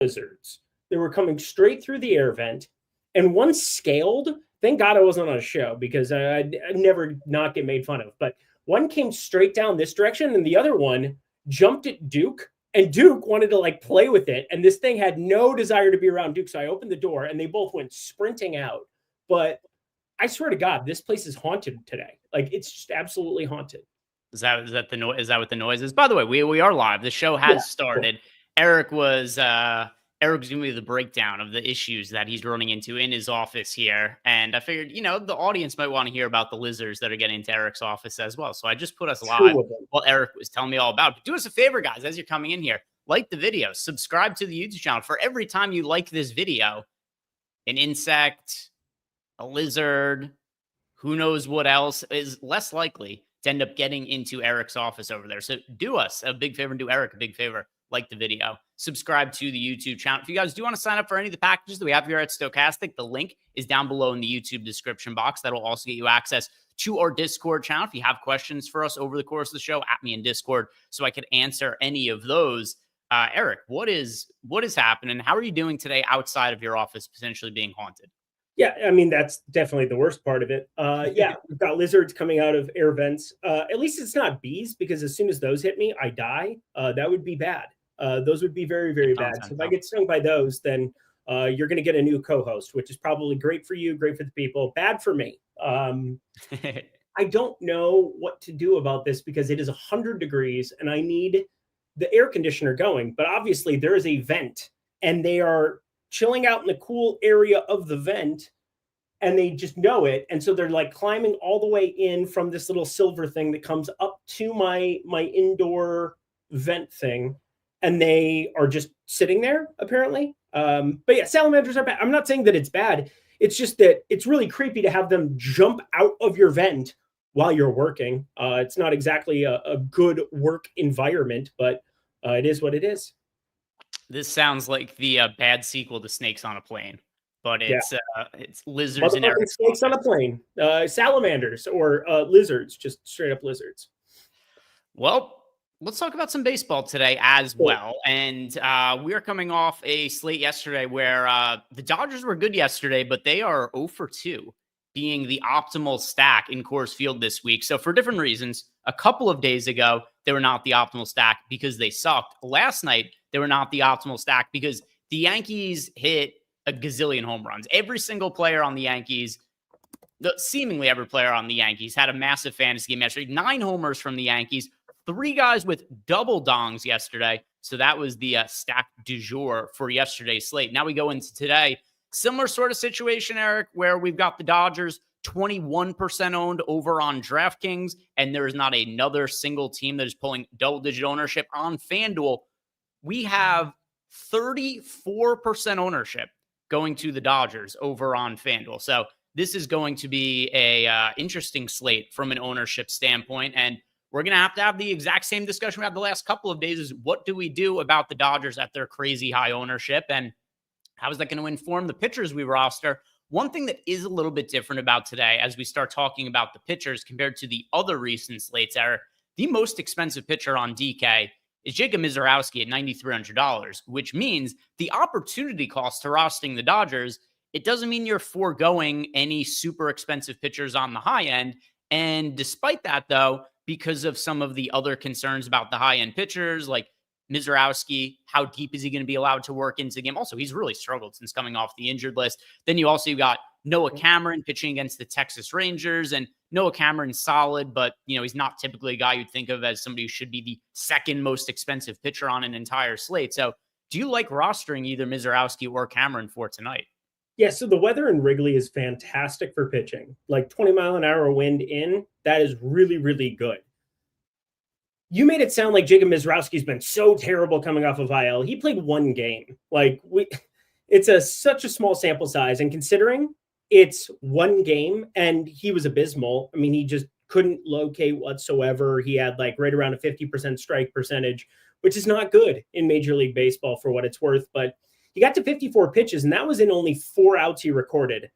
lizards. They were coming straight through the air vent, and one scaled. Thank God I wasn't on a show because I'd never not get made fun of. But one came straight down this direction, and the other one jumped at Duke, and Duke wanted to like play with it. And this thing had no desire to be around Duke. So I opened the door, and they both went sprinting out. But I swear to God, this place is haunted today. Like, it's just absolutely haunted. Is that the noise? Is that what the noise is? By the way, we are live. The show has started. Cool. Eric was giving me the breakdown of the issues that he's running into in his office here, and I figured, the audience might want to hear about the lizards that are getting into Eric's office as well. So I just put us live while Eric was telling me all about it. But do us a favor, guys, as you're coming in here, like the video, subscribe to the YouTube channel. For every time you like this video, an insect, a lizard, who knows what else is less likely to end up getting into Eric's office over there. So do us a big favor and do Eric a big favor. Like the video, subscribe to the YouTube channel. If you guys do want to sign up for any of the packages that we have here at Stokastic, the link is down below in the YouTube description box. That'll also get you access to our Discord channel. If you have questions for us over the course of the show, at me in Discord so I could answer any of those. Eric, what is happening? How are you doing today outside of your office potentially being haunted? Yeah, I mean, that's definitely the worst part of it. Yeah, we've got lizards coming out of air vents. At least it's not bees, because as soon as those hit me, I die. That would be bad. Those would be very, very bad. So if I get stung by those, then you're going to get a new co-host, which is probably great for you, great for the people, bad for me. I don't know what to do about this because it is 100 degrees and I need the air conditioner going. But obviously there is a vent and they are chilling out in the cool area of the vent, and they just know it. And so they're like climbing all the way in from this little silver thing that comes up to my indoor vent thing. And they are just sitting there, apparently. But yeah, salamanders are bad. I'm not saying that it's bad. It's just that it's really creepy to have them jump out of your vent while you're working. It's not exactly a good work environment, but it is what it is. This sounds like the bad sequel to Snakes on a Plane, but it's lizards and snakes on a plane, salamanders or lizards, just straight up lizards. Well, let's talk about some baseball today as well. And we are coming off a slate yesterday where the Dodgers were good yesterday, but they are 0 for 2, being the optimal stack in Coors Field this week. So for different reasons, a couple of days ago, they were not the optimal stack because they sucked. Last night, they were not the optimal stack because the Yankees hit a gazillion home runs. Every single player on the Yankees, seemingly every player on the Yankees, had a massive fantasy game yesterday. 9 homers from the Yankees, 3 guys with double dongs yesterday. So that was the stack du jour for yesterday's slate. Now we go into today. Similar sort of situation, Eric, where we've got the Dodgers 21% owned over on DraftKings, and there is not another single team that is pulling double-digit ownership on FanDuel. We have 34% ownership going to the Dodgers over on FanDuel. So this is going to be a interesting slate from an ownership standpoint, and we're going to have the exact same discussion we had the last couple of days is what do we do about the Dodgers at their crazy high ownership, and how is that going to inform the pitchers we roster? One thing that is a little bit different about today as we start talking about the pitchers compared to the other recent slates, Eric, the most expensive pitcher on DK is Jacob Mizorowski at $9,300, which means the opportunity cost to rostering the Dodgers, it doesn't mean you're foregoing any super expensive pitchers on the high end. And despite that, though, because of some of the other concerns about the high-end pitchers, like Mizorowski, how deep is he going to be allowed to work into the game? Also, he's really struggled since coming off the injured list. Then you also got Noah Cameron pitching against the Texas Rangers, and Noah Cameron's solid, but he's not typically a guy you'd think of as somebody who should be the second most expensive pitcher on an entire slate. So do you like rostering either Mizorowski or Cameron for tonight? Yeah, so the weather in Wrigley is fantastic for pitching. Like 20-mile-an-hour wind in, that is really, really good. You made it sound like Jacob Mizorowski's been so terrible coming off of IL. He played 1 game. It's such a small sample size. And considering it's 1 game and he was abysmal, I mean, he just couldn't locate whatsoever. He had right around a 50% strike percentage, which is not good in Major League Baseball for what it's worth. But he got to 54 pitches, and that was in only 4 outs he recorded.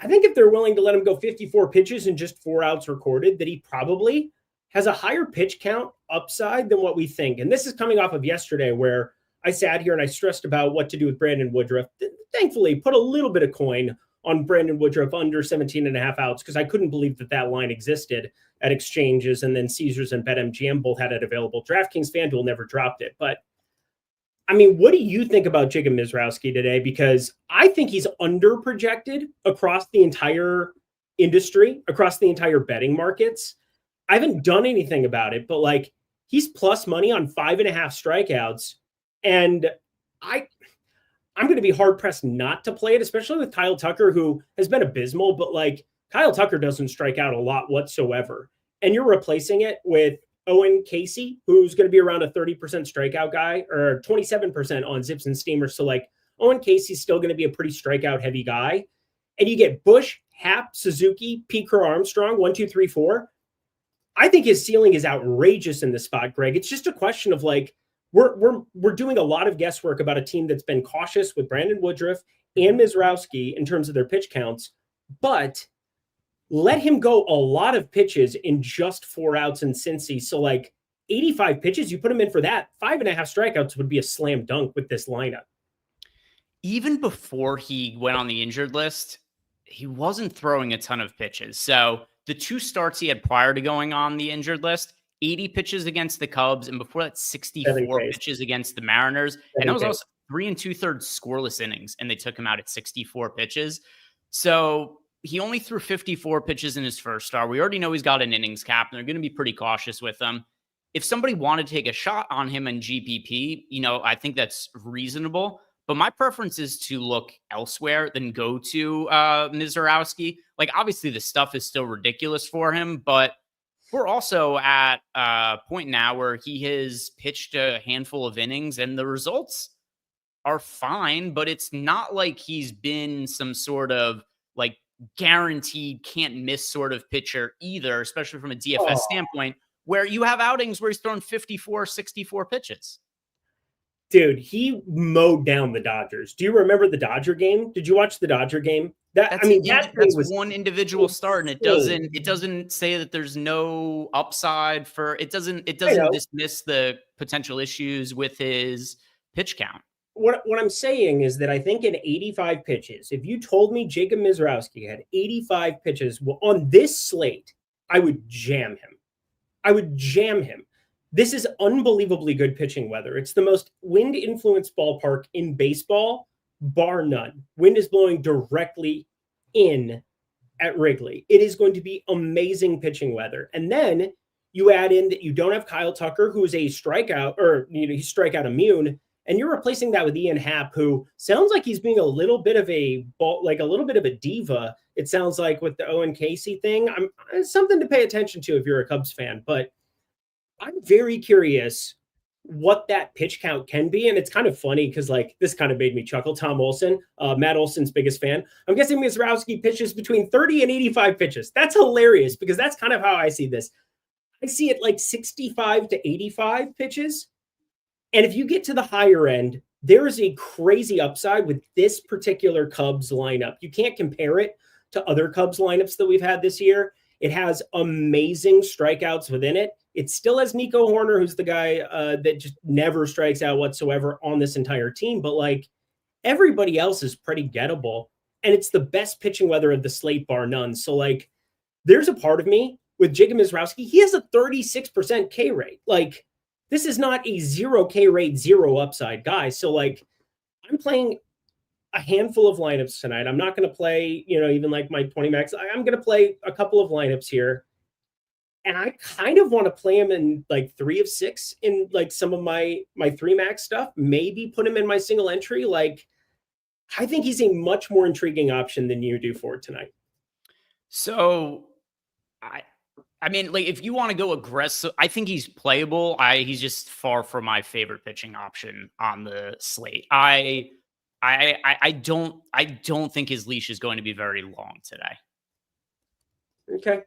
I think if they're willing to let him go 54 pitches and just 4 outs recorded, that he probably has a higher pitch count upside than what we think. And this is coming off of yesterday where I sat here and I stressed about what to do with Brandon Woodruff. Thankfully, put a little bit of coin on Brandon Woodruff under 17.5 outs because I couldn't believe that line existed at exchanges, and then Caesars and BetMGM both had it available. DraftKings FanDuel never dropped it. But I mean, what do you think about Jacob Mizrowski today? Because I think he's underprojected across the entire industry, across the entire betting markets. I haven't done anything about it, but like he's plus money on 5.5 strikeouts. And I'm going to be hard pressed not to play it, especially with Kyle Tucker, who has been abysmal, but like Kyle Tucker doesn't strike out a lot whatsoever. And you're replacing it with Owen Casey, who's going to be around a 30% strikeout guy, or 27% on Zips and Steamers. So like Owen Casey's still going to be a pretty strikeout heavy guy. And you get Bush, Happ, Suzuki, Pete Crow Armstrong, 1, 2, 3, 4. I think his ceiling is outrageous in this spot, Greg. It's just a question of like, we're doing a lot of guesswork about a team that's been cautious with Brandon Woodruff and Mizrowski in terms of their pitch counts, but let him go a lot of pitches in just 4 outs in Cincy. So like 85 pitches, you put him in for that. 5.5 strikeouts would be a slam dunk with this lineup. Even before he went on the injured list, he wasn't throwing a ton of pitches. So the 2 starts he had prior to going on the injured list, 80 pitches against the Cubs, and before that, 64 pitches against the Mariners. And that was also 3 2/3 scoreless innings, and they took him out at 64 pitches. So he only threw 54 pitches in his first start. We already know he's got an innings cap, and they're going to be pretty cautious with him. If somebody wanted to take a shot on him in GPP, I think that's reasonable. But my preference is to look elsewhere than go to Mizrowski. Like, obviously, the stuff is still ridiculous for him, but we're also at a point now where he has pitched a handful of innings and the results are fine, but it's not like he's been some sort of like guaranteed can't miss sort of pitcher either, especially from a DFS standpoint, where you have outings where he's thrown 54, 64 pitches. Dude, he mowed down the Dodgers. Do you remember the Dodger game? Did you watch the Dodger game? That's one individual start, and it doesn't say that there's no upside for it. Doesn't dismiss the potential issues with his pitch count. What I'm saying is that I think in 85 pitches, if you told me Jacob Mizrowski had 85 pitches on this slate, I would jam him. This is unbelievably good pitching weather. It's the most wind-influenced ballpark in baseball, bar none. Wind is blowing directly in at Wrigley. It is going to be amazing pitching weather. And then you add in that you don't have Kyle Tucker, who is a strikeout, or he's strikeout immune, and you're replacing that with Ian Happ, who sounds like he's being a little bit of a diva. It sounds like with the Owen Casey thing. It's something to pay attention to if you're a Cubs fan, but I'm very curious what that pitch count can be. And it's kind of funny because like this kind of made me chuckle. Tom Olson, Matt Olson's biggest fan. I'm guessing Mizrowski pitches between 30 and 85 pitches. That's hilarious because that's kind of how I see this. I see it like 65 to 85 pitches. And if you get to the higher end, there is a crazy upside with this particular Cubs lineup. You can't compare it to other Cubs lineups that we've had this year. It has amazing strikeouts within it. It still has Nico Horner, who's the guy that just never strikes out whatsoever on this entire team. But like everybody else is pretty gettable. And it's the best pitching weather of the slate, bar none. So like there's a part of me with Jacob Mizrowski. He has a 36% K rate. Like this is not a 0 K rate, 0 upside guy. So like I'm playing a handful of lineups tonight. I'm not going to play, even like my 20 max. I'm going to play a couple of lineups here. And I kind of want to play him in like 3 of 6 in like some of my 3 max stuff. Maybe put him in my single entry. Like, I think he's a much more intriguing option than you do for tonight. So, I mean, like if you want to go aggressive, I think he's playable. He's just far from my favorite pitching option on the slate. I don't think his leash is going to be very long today. Okay.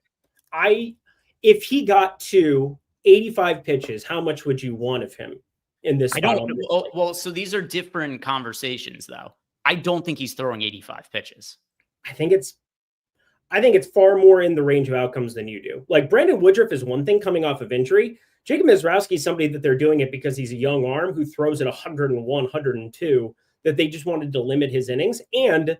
If he got to 85 pitches, how much would you want of him in this? So these are different conversations, though. I don't think he's throwing 85 pitches. I think it's far more in the range of outcomes than you do. Like Brandon Woodruff is one thing coming off of injury. Jacob Mizrowski is somebody that they're doing it because he's a young arm who throws at 101, 102, that they just wanted to limit his innings. And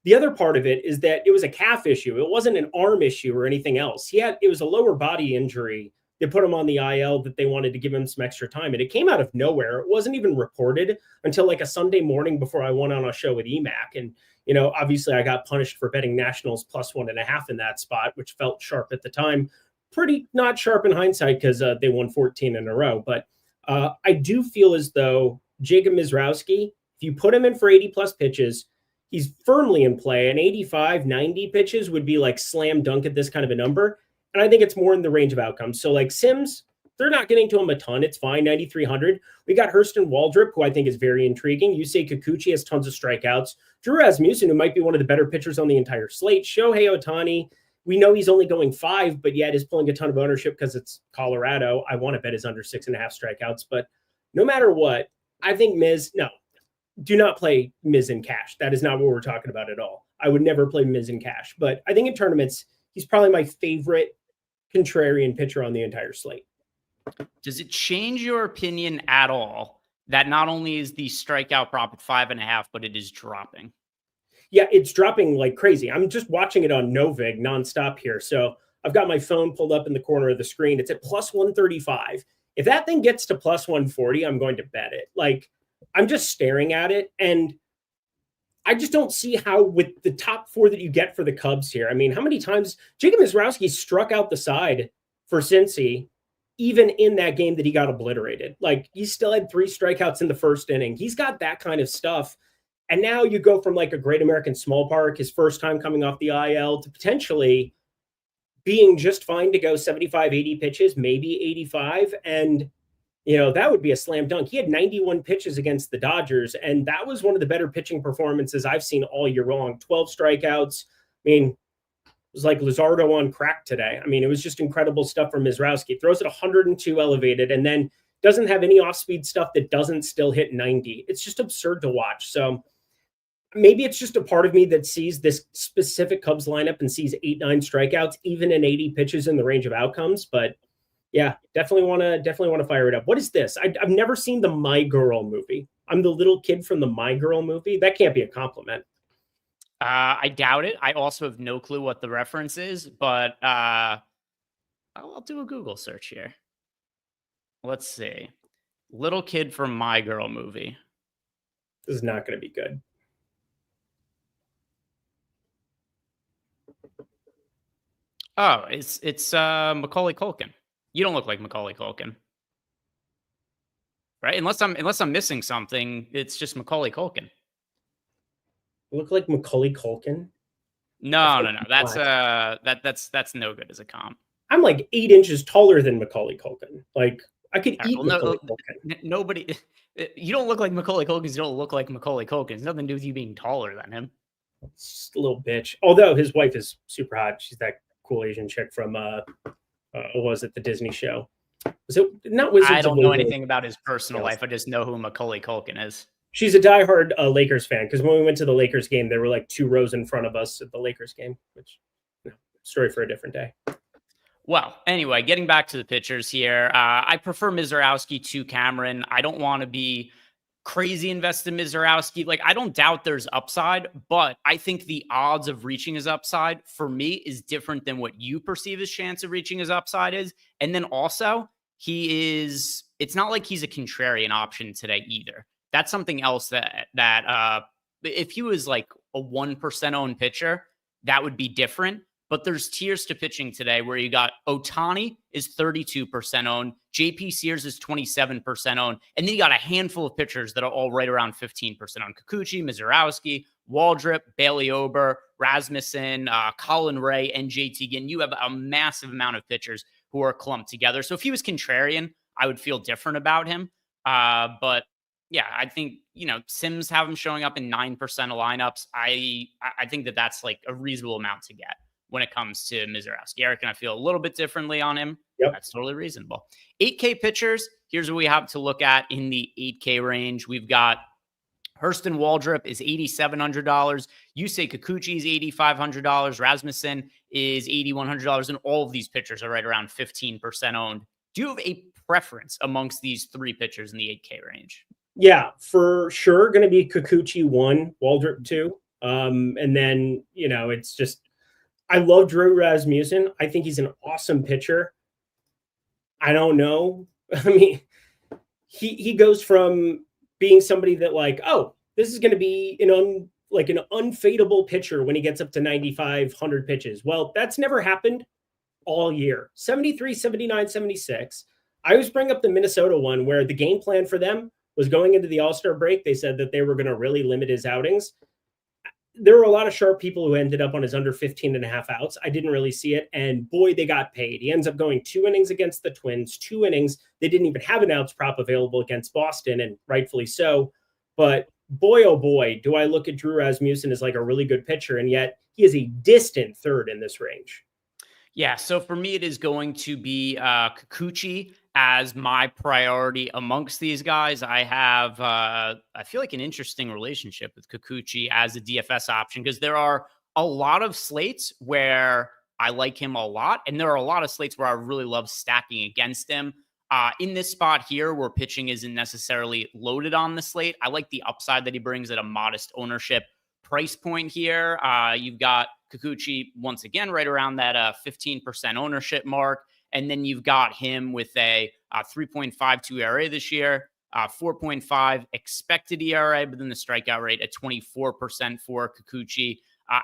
the other part of it is that it was a calf issue. It wasn't an arm issue or anything else. It was a lower body injury. They put him on the IL that they wanted to give him some extra time. And it came out of nowhere. It wasn't even reported until like a Sunday morning before I went on a show with EMAC. And, obviously I got punished for betting Nationals +1.5 in that spot, which felt sharp at the time. Pretty not sharp in hindsight because they won 14 in a row. But I do feel as though Jacob Mizrowski, if you put him in for 80 plus pitches, he's firmly in play. And 85, 90 pitches would be like slam dunk at this kind of a number. And I think it's more in the range of outcomes. So like Sims, they're not getting to him a ton. It's fine, 9,300. We got Hurston Waldrop, who I think is very intriguing. Yusei Kikuchi has tons of strikeouts. Drew Rasmussen, who might be one of the better pitchers on the entire slate. Shohei Ohtani, we know he's only going 5, but yet is pulling a ton of ownership because it's Colorado. I want to bet is under 6.5 strikeouts. But no matter what, I think do not play Miz in cash. That is not what we're talking about at all. I would never play Miz in cash. But I think in tournaments, he's probably my favorite contrarian pitcher on the entire slate. Does it change your opinion at all that not only is the strikeout prop at 5.5, but it is dropping? Yeah, it's dropping like crazy. I'm just watching it on Novig nonstop here. So I've got my phone pulled up in the corner of the screen. It's at +135. If that thing gets to +140, I'm going to bet it. Like, I'm just staring at it, and I just don't see how with the top 4 that you get for the Cubs here. I mean, how many times Jacob Mizrowski struck out the side for Cincy, even in that game that he got obliterated. Like, he still had 3 strikeouts in the first inning. He's got that kind of stuff. And now you go from like a Great American Small Park, his first time coming off the IL, to potentially being just fine to go 75, 80 pitches, maybe 85. And, that would be a slam dunk. He had 91 pitches against the Dodgers, and that was one of the better pitching performances I've seen all year long. 12 strikeouts. I mean, it was like Luzardo on crack today. I mean, it was just incredible stuff from Mizrowski. Throws at 102 elevated, and then doesn't have any off-speed stuff that doesn't still hit 90. It's just absurd to watch. So maybe it's just a part of me that sees this specific Cubs lineup and sees 8-9 strikeouts, even in 80 pitches in the range of outcomes. But yeah, definitely want to fire it up. What is this? I've never seen the My Girl movie. I'm the little kid from the My Girl movie. That can't be a compliment. I doubt it. I also have no clue what the reference is, but I'll do a Google search here. Let's see. Little kid from My Girl movie. This is not going to be good. Oh, it's Macaulay Culkin. You don't look like Macaulay Culkin, right? Unless I'm missing something, it's just Macaulay Culkin. Look like Macaulay Culkin? No. That's no good as a comp. I'm like 8 inches taller than Macaulay Culkin. Like, I could eat Macaulay Culkin. Nobody. You don't look like Macaulay Culkin. You don't look like Macaulay Culkin. It's nothing to do with you being taller than him. It's just a little bitch. Although his wife is super hot. She's that cool Asian chick from what was it, the Disney show? Was it not Wizards? I don't know anything about his personal life. I just know who Macaulay Culkin is. She's a diehard Lakers fan, because when we went to the Lakers game, there were like 2 rows in front of us at the Lakers game, which story for a different day. Well, anyway, getting back to the pitchers here, I prefer Mizrowski to Cameron. I don't want to be crazy invested in Mizrowski. Like, I don't doubt there's upside, but I think the odds of reaching his upside for me is different than what you perceive his chance of reaching his upside is. And then also, it's not like he's a contrarian option today either. That's something else that if he was like a 1% owned pitcher, that would be different. But there's tiers to pitching today where you got Ohtani is 32% owned, JP Sears is 27% owned, and then you got a handful of pitchers that are all right around 15% owned. Kikuchi, Mizrowski, Waldrop, Bailey Ober, Rasmussen, Colin Ray, and JT Ginn. You have a massive amount of pitchers who are clumped together. So if he was contrarian, I would feel different about him. But yeah, I think, Sims have him showing up in 9% of lineups. I think that's like a reasonable amount to get when it comes to Mizrowski. Eric and I feel a little bit differently on him. Yep. That's totally reasonable. 8K pitchers, here's what we have to look at in the 8K range. We've got Hurston Waldrop is $8,700. Yusei Kikuchi is $8,500. Rasmussen is $8,100. And all of these pitchers are right around 15% owned Do you have a preference amongst these three pitchers in the 8K range? Yeah, for sure. Going to be Kikuchi 1, Waldrop 2. And then, it's just, I love Drew Rasmussen. I think he's an awesome pitcher. I don't know. I mean, he goes from being somebody that like, oh, this is going to be an unfadable pitcher when he gets up to 9,500 pitches. Well, that's never happened all year. 73, 79, 76. I always bring up the Minnesota one where the game plan for them was going into the All-Star break. They said that they were going to really limit his outings. There were a lot of sharp people who ended up on his under 15 and a half outs. I didn't really see it. And boy, they got paid. He ends up going 2 innings against the Twins, 2 innings. They didn't even have an outs prop available against Boston, and rightfully so. But boy, oh boy, do I look at Drew Rasmussen as like a really good pitcher. And yet he is a distant third in this range. Yeah, so for me, it is going to be Kikuchi as my priority amongst these guys. I have, I feel like, an interesting relationship with Kikuchi as a DFS option because there are a lot of slates where I like him a lot, and there are a lot of slates where I really love stacking against him. In this spot here where pitching isn't necessarily loaded on the slate, I like the upside that he brings at a modest ownership price point here. You've got Kikuchi once again right around that 15% ownership mark. And then you've got him with a 3.52 ERA this year, 4.5 expected ERA, but then the strikeout rate at 24% for Kikuchi.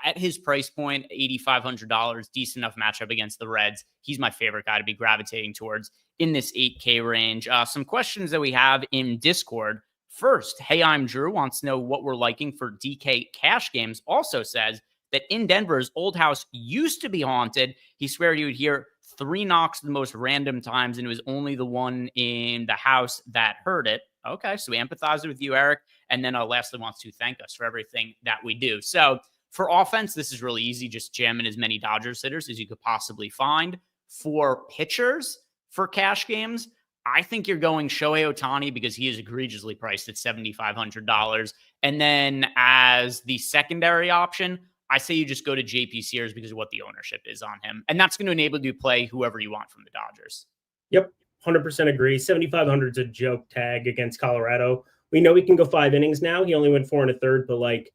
At his price point, $8,500, decent enough matchup against the Reds. He's my favorite guy to be gravitating towards in this 8K range. Some questions that we have in Discord. First, Hey, I'm Drew wants to know what we're liking for DK cash games. Also says that in Denver's old house used to be haunted. He swear you would hear 3 knocks at the most random times, and it was only the one in the house that heard it. Okay, so we empathize with you, Eric. And then lastly wants to thank us for everything that we do. So for offense, this is really easy. Just jamming as many Dodgers hitters as you could possibly find. For pitchers, for cash games, I think you're going Shohei Ohtani because he is egregiously priced at $7,500. And then as the secondary option, I say you just go to JP Sears because of what the ownership is on him. And that's going to enable you to play whoever you want from the Dodgers. Yep, 100% agree. 7,500 is a joke tag against Colorado. We know he can go 5 innings now. He only went 4 1/3, but like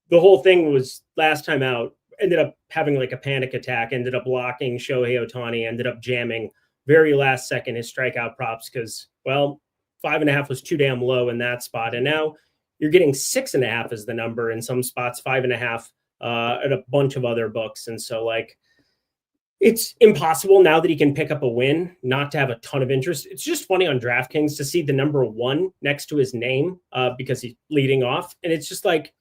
the whole thing was last time out, ended up having like a panic attack, ended up blocking Shohei Ohtani, ended up jamming very last second his strikeout props because, well, 5.5 was too damn low in that spot. And now you're getting 6.5 as the number in some spots, 5.5 at a bunch of other books. And so like, it's impossible now that he can pick up a win, not to have a ton of interest. It's just funny on DraftKings to see the number 1 next to his name because he's leading off. And it's just like,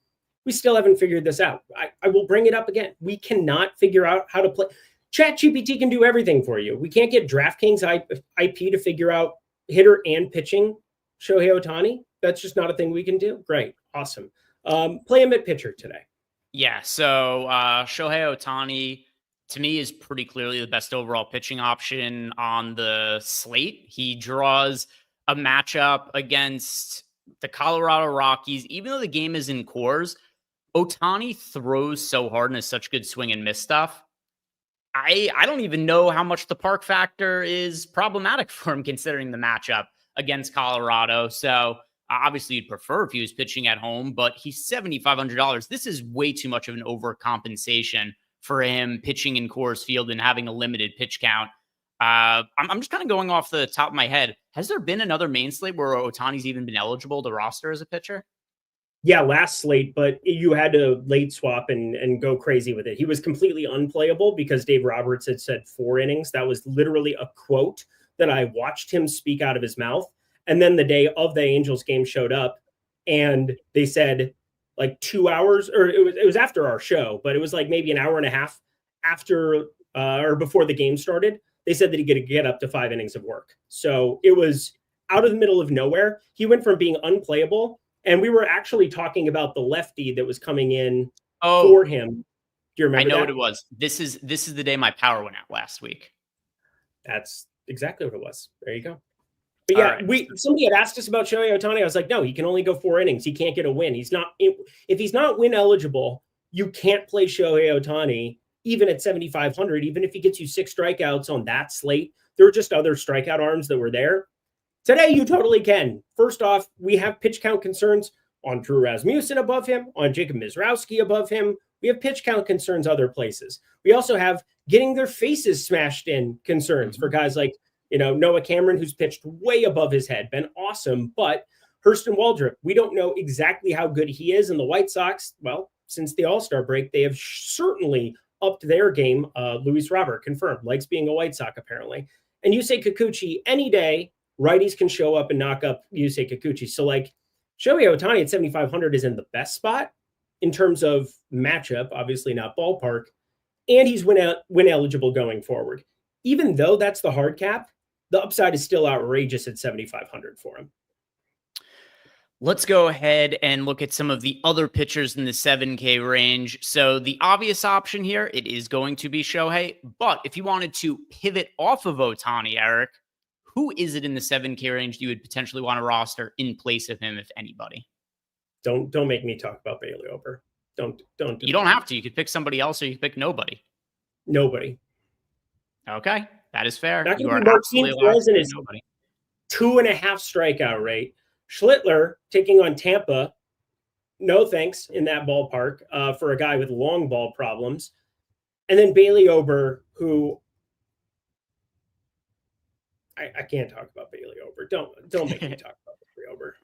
we still haven't figured this out. I will bring it up again. We cannot figure out how to play. ChatGPT can do everything for you. We can't get DraftKings IP to figure out hitter and pitching Shohei Ohtani. That's just not a thing we can do. Great. Awesome. Play him at pitcher today. Yeah, so Shohei Ohtani, to me, is pretty clearly the best overall pitching option on the slate. He draws a matchup against the Colorado Rockies. Even though the game is in Coors, Ohtani throws so hard and has such good swing and miss stuff. I don't even know how much the park factor is problematic for him considering the matchup against Colorado. So obviously you'd prefer if he was pitching at home, but he's $7,500. This is way too much of an overcompensation for him pitching in Coors Field and having a limited pitch count. I'm just kind of going off the top of my head. Has there been another main slate where Ohtani's even been eligible to roster as a pitcher? Yeah, last slate, but you had to late swap and go crazy with it. He was completely unplayable because Dave Roberts had said 4 innings. That was literally a quote that I watched him speak out of his mouth. And then the day of the Angels game showed up and they said like 2 hours, or it was after our show, but it was like maybe an hour and a half after or before the game started. They said that he could get up to 5 innings of work. So it was out of the middle of nowhere. He went from being unplayable. And we were actually talking about the lefty that was coming in for him. Do you remember? I know what it was. This is the day my power went out last week. That's exactly what it was. There you go. But yeah, right. Somebody had asked us about Shohei Ohtani. I was like, no, he can only go 4 innings. He can't get a win. He's not. If he's not win eligible, you can't play Shohei Ohtani even at 7,500. Even if he gets you 6 strikeouts on that slate, There were just other strikeout arms that were there. Today, you totally can. First off, we have pitch count concerns on Drew Rasmussen above him, on Jacob Mizrowski above him. We have pitch count concerns other places. We also have getting their faces smashed in concerns for guys like, Noah Cameron, who's pitched way above his head, been awesome. But Hurston Waldrop, we don't know exactly how good he is. And the White Sox, well, since the All-Star break, they have certainly upped their game. Luis Robert confirmed, likes being a White Sox apparently. And Yusei Kikuchi, any day, righties can show up and knock up Yusei Kikuchi. So like Shohei Ohtani at 7,500 is in the best spot in terms of matchup, obviously not ballpark, and he's win eligible going forward. Even though that's the hard cap, the upside is still outrageous at 7,500 for him. Let's go ahead and look at some of the other pitchers in the 7K range. So the obvious option here, it is going to be Shohei. But if you wanted to pivot off of Ohtani, Eric, who is it in the 7K range you would potentially want to roster in place of him, if anybody? Don't make me talk about Bailey Ober. Don't. You don't have to. You could pick somebody else, or you could pick nobody. Nobody. Okay, that is fair. That You can are be absolutely Martin allowed to Perez pick nobody. 2.5 strikeout rate. Schlittler taking on Tampa. No thanks in that ballpark for a guy with long ball problems. And then Bailey Ober, who I can't talk about Bailey Ober. Don't make me talk about Bailey Ober,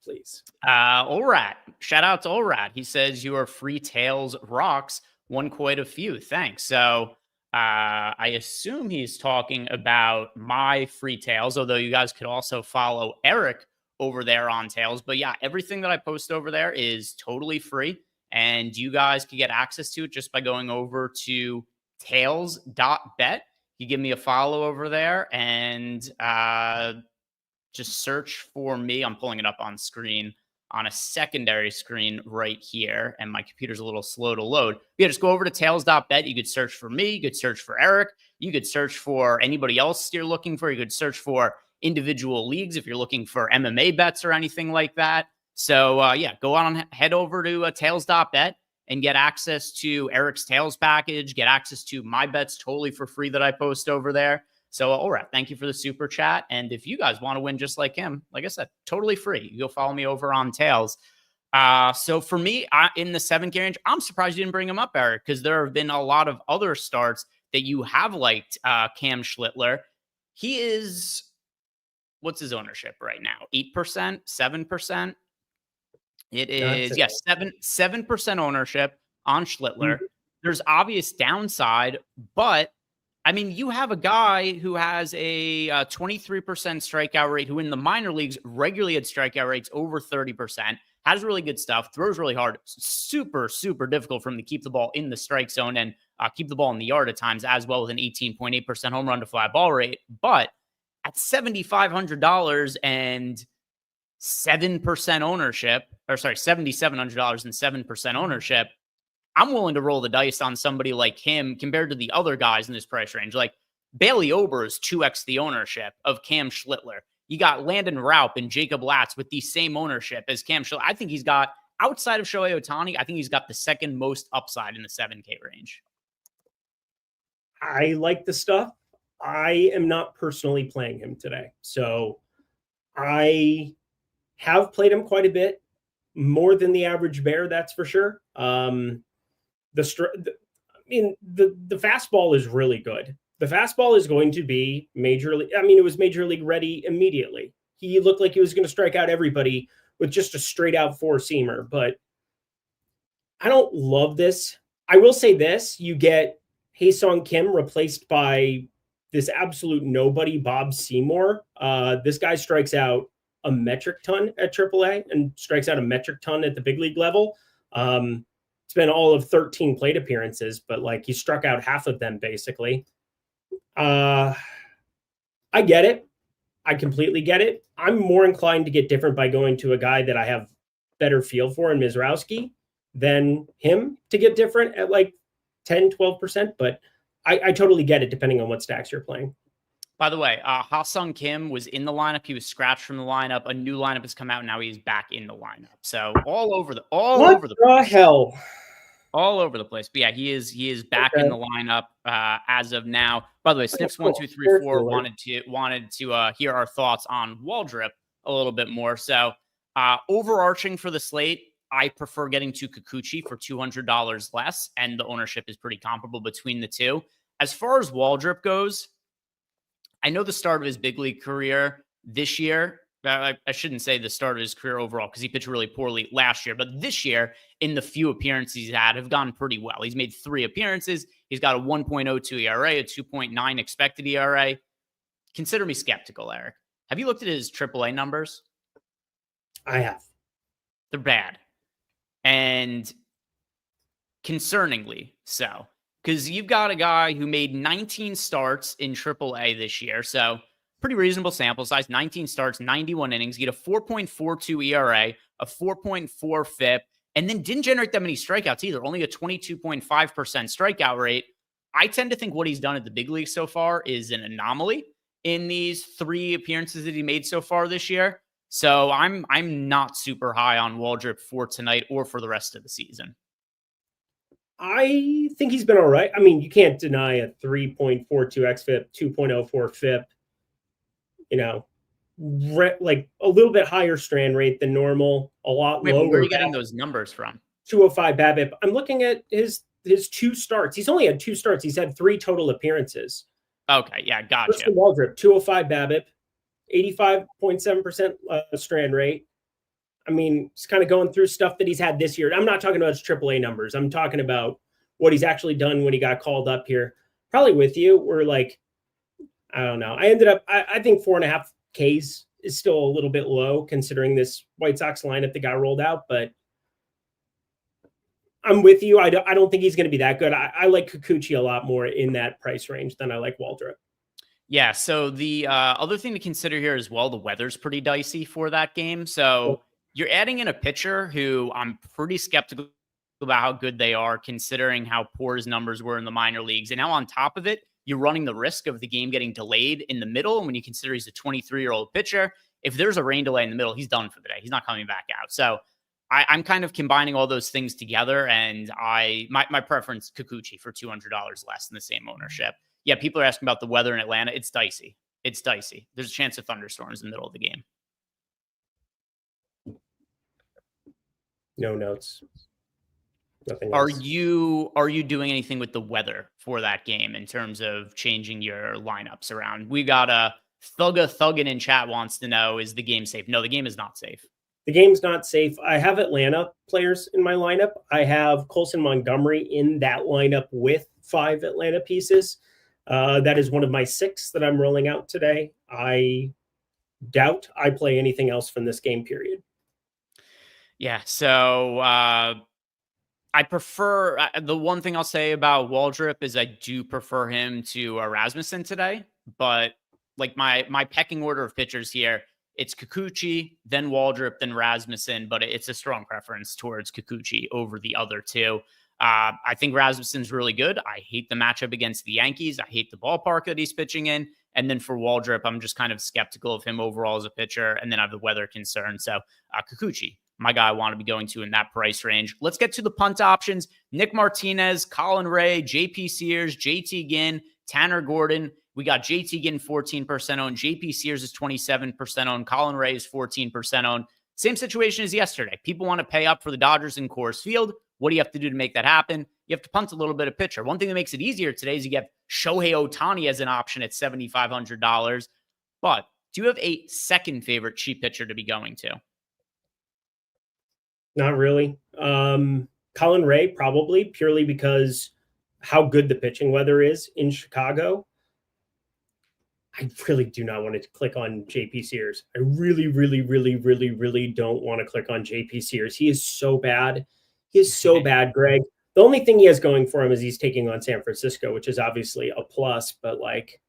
please. Olrat. Shout out to Olrat. He says your free tails rocks. Won quite a few. Thanks. So I assume he's talking about my free tails, although you guys could also follow Eric over there on tails. But yeah, everything that I post over there is totally free, and you guys can get access to it just by going over to tails.bet. You give me a follow over there and just search for me. I'm pulling it up on screen on a secondary screen right here, and my computer's a little slow to load. Yeah, just go over to tails.bet. You could search for me. You could search for Eric. You could search for anybody else you're looking for. You could search for individual leagues if you're looking for MMA bets or anything like that. So yeah, go on, head over to tails.bet and get access to Eric's Tails package, get access to my bets totally for free that I post over there. So, all right, thank you for the super chat. And if you guys want to win just like him, like I said, totally free. You go follow me over on Tails. So for me, in the 7K range, I'm surprised you didn't bring him up, Eric, because there have been a lot of other starts that you have liked. Cam Schlittler, he is, what's his ownership right now? 8%, 7%? It is, yes, 7% ownership on Schlittler. Mm-hmm. There's obvious downside, but I mean, you have a guy who has a 23% strikeout rate, who in the minor leagues regularly had strikeout rates over 30%, has really good stuff, throws really hard, super, super difficult for him to keep the ball in the strike zone and keep the ball in the yard at times as well, with an 18.8% home run to fly ball rate. But at $7,500 and 7% ownership, or sorry, $7,700 and 7% ownership, I'm willing to roll the dice on somebody like him compared to the other guys in this price range. Like Bailey Ober is 2x the ownership of Cam Schlittler. You got Landon Raup and Jacob Latz with the same ownership as Cam Schlittler. I think he's got, outside of Shohei Ohtani, I think he's got the second most upside in the 7K range. I like the stuff. I am not personally playing him today. So I have played him quite a bit, more than the average bear, that's for sure. The fastball is really good. The fastball is going to be major league. I mean, it was major league ready immediately. He looked like he was going to strike out everybody with just a straight out four-seamer, but I don't love this. I will say this, you get Hae-Sung Kim replaced by this absolute nobody, Bob Seymour. This guy strikes out a metric ton at AAA and strikes out a metric ton at the big league level. It's been all of 13 plate appearances, but like he struck out half of them basically. I get it. I completely get it. I'm more inclined to get different by going to a guy that I have better feel for in Mizrowski than him to get different at like 10, 12%. But I totally get it depending on what stacks you're playing. By the way, Ha-Sung Kim was in the lineup. He was scratched from the lineup. A new lineup has come out. Now he's back in the lineup. So all over the place. Hell? All over the place. But yeah, he is back in the lineup as of now. By the way, Oh, cool. Sniffs1234 wanted to hear our thoughts on Waldrop a little bit more. So overarching for the slate, I prefer getting to Kikuchi for $200 less, and the ownership is pretty comparable between the two. As far as Waldrop goes, I know the start of his big league career this year. I shouldn't say the start of his career overall because he pitched really poorly last year. But this year, in the few appearances he's had, have gone pretty well. He's made 3 appearances. He's got a 1.02 ERA, a 2.9 expected ERA. Consider me skeptical, Eric. Have you looked at his AAA numbers? I have. They're bad. And concerningly so. Because you've got a guy who made 19 starts in AAA this year. So pretty reasonable sample size, 19 starts, 91 innings. He had a 4.42 ERA, a 4.4 FIP, and then didn't generate that many strikeouts either, only a 22.5% strikeout rate. I tend to think what he's done at the big league so far is an anomaly in these 3 appearances that he made so far this year. So I'm not super high on Waldrop for tonight or for the rest of the season. I think he's been all right. I mean, you can't deny a 3.42 xFIP, 2.04 FIP, like a little bit higher strand rate than normal, a lot lower. Where are you getting those numbers from? 205 BABIP. I'm looking at his 2 starts. He's only had 2 starts. He's had 3 total appearances. Okay, yeah, gotcha. Waldrop, 205 BABIP, 85.7% strand rate. I mean, he's kind of going through stuff that he's had this year. I'm not talking about his AAA numbers. I'm talking about what he's actually done when he got called up here. Probably with you, we're like, I don't know. I think 4.5 Ks is still a little bit low considering this White Sox lineup that got rolled out, but I'm with you. I don't think he's going to be that good. I like Kikuchi a lot more in that price range than I like Waldrop. Yeah, so the other thing to consider here as well, the weather's pretty dicey for that game. So you're adding in a pitcher who I'm pretty skeptical about how good they are, considering how poor his numbers were in the minor leagues. And now on top of it, you're running the risk of the game getting delayed in the middle. And when you consider he's a 23-year-old pitcher, if there's a rain delay in the middle, he's done for the day. He's not coming back out. So I'm kind of combining all those things together. And my preference, Kikuchi for $200 less than the same ownership. Yeah, people are asking about the weather in Atlanta. It's dicey. It's dicey. There's a chance of thunderstorms in the middle of the game. No notes. Nothing else. Are you doing anything with the weather for that game in terms of changing your lineups around? We got a Thuggin in chat wants to know, is the game safe? No, the game is not safe. The game's not safe. I have Atlanta players in my lineup. I have Colson Montgomery in that lineup with 5 Atlanta pieces. That is one of my 6 that I'm rolling out today. I doubt I play anything else from this game period. Yeah, so I prefer the one thing I'll say about Waldrop is I do prefer him to Rasmussen today, but like my pecking order of pitchers here, it's Kikuchi, then Waldrop, then Rasmussen, but it's a strong preference towards Kikuchi over the other 2. I think Rasmussen's really good. I hate the matchup against the Yankees. I hate the ballpark that he's pitching in. And then for Waldrop, I'm just kind of skeptical of him overall as a pitcher. And then I have the weather concern. So Kikuchi, my guy I want to be going to in that price range. Let's get to the punt options. Nick Martinez, Colin Ray, JP Sears, JT Ginn, Tanner Gordon. We got JT Ginn 14% owned. JP Sears is 27% owned. Colin Ray is 14% owned. Same situation as yesterday. People want to pay up for the Dodgers in Coors Field. What do you have to do to make that happen? You have to punt a little bit of pitcher. One thing that makes it easier today is you get Shohei Ohtani as an option at $7,500. But do you have a second favorite cheap pitcher to be going to? Not really. Colin Ray, probably, purely because how good the pitching weather is in Chicago. I really do not want to click on JP Sears. I really, really, really, really, really don't want to click on JP Sears. He is so bad. He is so bad, Greg. The only thing he has going for him is he's taking on San Francisco, which is obviously a plus. But like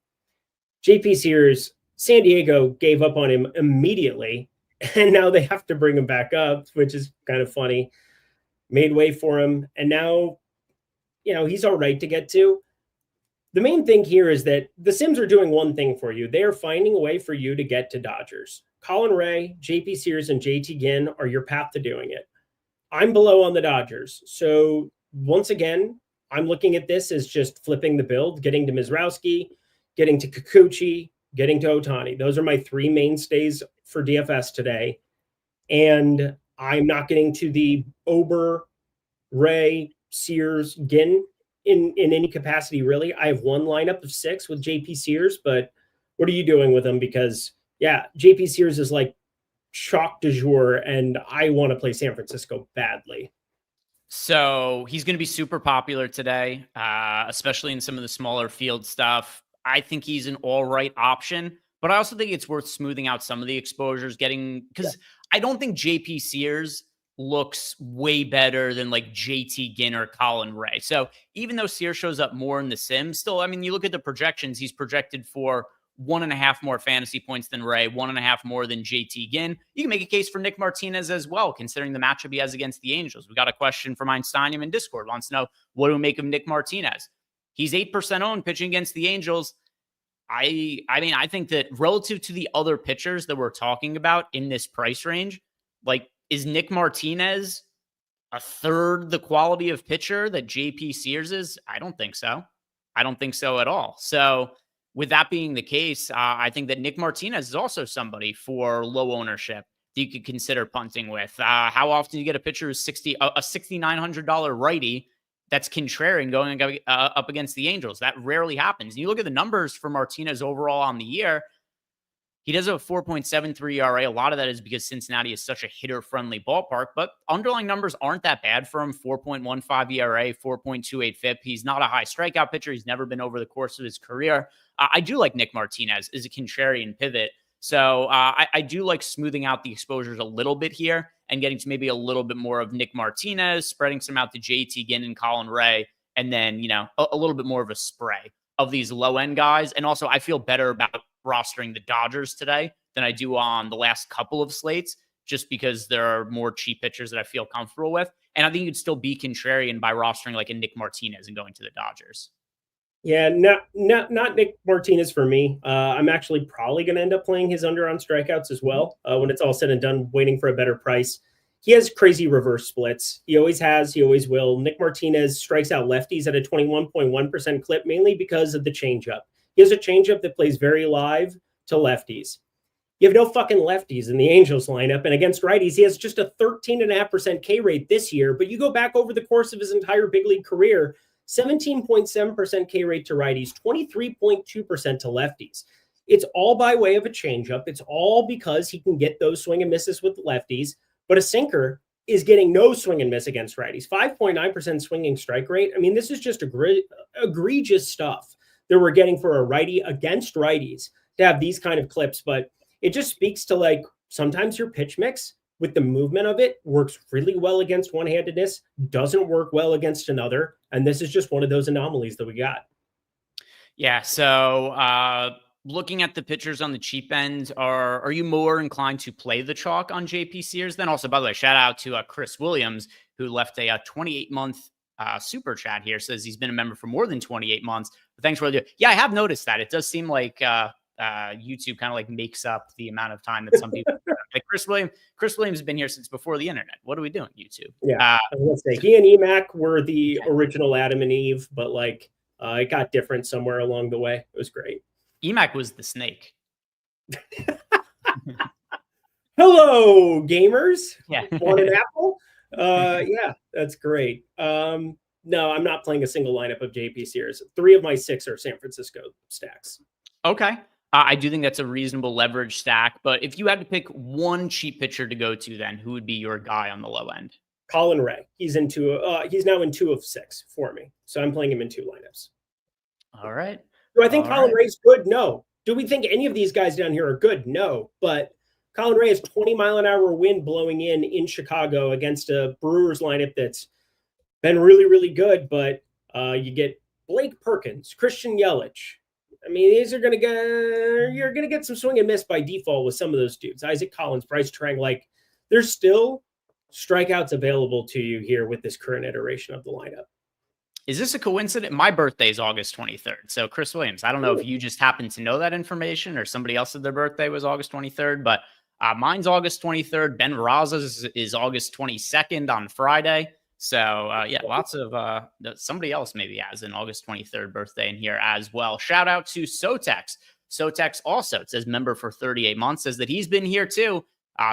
JP Sears, San Diego gave up on him immediately. And now they have to bring him back up, which is kind of funny. Made way for him. And now, he's all right to get to. The main thing here is that the Sims are doing one thing for you. They are finding a way for you to get to Dodgers. Colin Ray, JP Sears, and JT Ginn are your path to doing it. I'm below on the Dodgers. So once again, I'm looking at this as just flipping the build, getting to Mizrowski, getting to Kikuchi, getting to Ohtani. Those are my three mainstays for DFS today. And I'm not getting to the Ober, Ray, Sears, Ginn in any capacity, really. I have one lineup of 6 with JP Sears, but what are you doing with them? Because, yeah, JP Sears is like chalk du jour, and I want to play San Francisco badly. So he's going to be super popular today, especially in some of the smaller field stuff. I think he's an all right option, but I also think it's worth smoothing out some of the exposures, because I don't think JP Sears looks way better than like JT Ginn or Colin Ray. So even though Sears shows up more in the sim, still, I mean, you look at the projections, he's projected for 1.5 more fantasy points than Ray, 1.5 more than JT Ginn. You can make a case for Nick Martinez as well, considering the matchup he has against the Angels. We got a question from Einsteinium in Discord. Wants to know, what do we make of Nick Martinez? He's 8% owned pitching against the Angels. I mean, I think that relative to the other pitchers that we're talking about in this price range, like, is Nick Martinez a third the quality of pitcher that JP Sears is? I don't think so. I don't think so at all. So with that being the case, I think that Nick Martinez is also somebody for low ownership that you could consider punting with. How often do you get a pitcher who's a $6,900 righty that's contrarian going up against the Angels? That rarely happens. And you look at the numbers for Martinez overall on the year, he does have a 4.73 ERA. A lot of that is because Cincinnati is such a hitter-friendly ballpark, but underlying numbers aren't that bad for him. 4.15 ERA, 4.28 FIP. He's not a high strikeout pitcher. He's never been over the course of his career. I do like Nick Martinez as a contrarian pivot. So I do like smoothing out the exposures a little bit here and getting to maybe a little bit more of Nick Martinez, spreading some out to JT Ginn and Colin Ray, and then, a little bit more of a spray of these low-end guys. And also, I feel better about rostering the Dodgers today than I do on the last couple of slates, just because there are more cheap pitchers that I feel comfortable with. And I think you'd still be contrarian by rostering like a Nick Martinez and going to the Dodgers. Yeah, not Nick Martinez for me. I'm actually probably going to end up playing his under on strikeouts as well when it's all said and done, waiting for a better price. He has crazy reverse splits. He always has. He always will. Nick Martinez strikes out lefties at a 21.1% clip, mainly because of the changeup. He has a changeup that plays very live to lefties. You have no fucking lefties in the Angels lineup, and against righties, he has just a 13.5% K rate this year. But you go back over the course of his entire big league career, 17.7% K rate to righties, 23.2% to lefties. It's all by way of a changeup. It's all because he can get those swing and misses with lefties, but a sinker is getting no swing and miss against righties. 5.9% swinging strike rate. I mean, this is just egregious stuff that we're getting for a righty against righties to have these kind of clips. But it just speaks to, like, sometimes your pitch mix with the movement of it works really well against one-handedness, doesn't work well against another. And this is just one of those anomalies that we got. Yeah. So looking at the pitchers on the cheap end, are you more inclined to play the chalk on JP Sears? Then also, by the way, shout out to Chris Williams, who left a 28-month super chat here, says he's been a member for more than 28 months. But thanks for the, yeah, I have noticed that. It does seem like YouTube kind of like makes up the amount of time that some people like Chris Williams has been here since before the internet. What are we doing, YouTube? Yeah, I was gonna say, he and EMAC were the original Adam and Eve, but like it got different somewhere along the way. It was great. EMAC was the snake. Hello, gamers. Yeah. Want an apple? Yeah, that's great. No, I'm not playing a single lineup of JP Sears. 3 of my 6 are San Francisco stacks. Okay. I do think that's a reasonable leverage stack, but if you had to pick one cheap pitcher to go to, then who would be your guy on the low end? Colin Ray. He's now in 2 of 6 for me. So I'm playing him in 2 lineups. All right. Do I think Colin Ray's good? No. Do we think any of these guys down here are good? No. But Colin Ray has 20-mile-an-hour wind blowing in Chicago against a Brewers lineup that's been really, really good. But you get Blake Perkins, Christian Yelich. I mean, you're going to get some swing and miss by default with some of those dudes. Isaac Collins, Bryce Trang, like there's still strikeouts available to you here with this current iteration of the lineup. Is this a coincidence? My birthday is August 23rd. So Chris Williams, I don't know if you just happen to know that information or somebody else said their birthday was August 23rd, but mine's August 23rd. Ben Raza's is August 22nd on Friday. So yeah, lots of somebody else maybe has an August 23rd birthday in here as well. Shout out to Sotex. Sotex also, it says member for 38 months, says that he's been here too.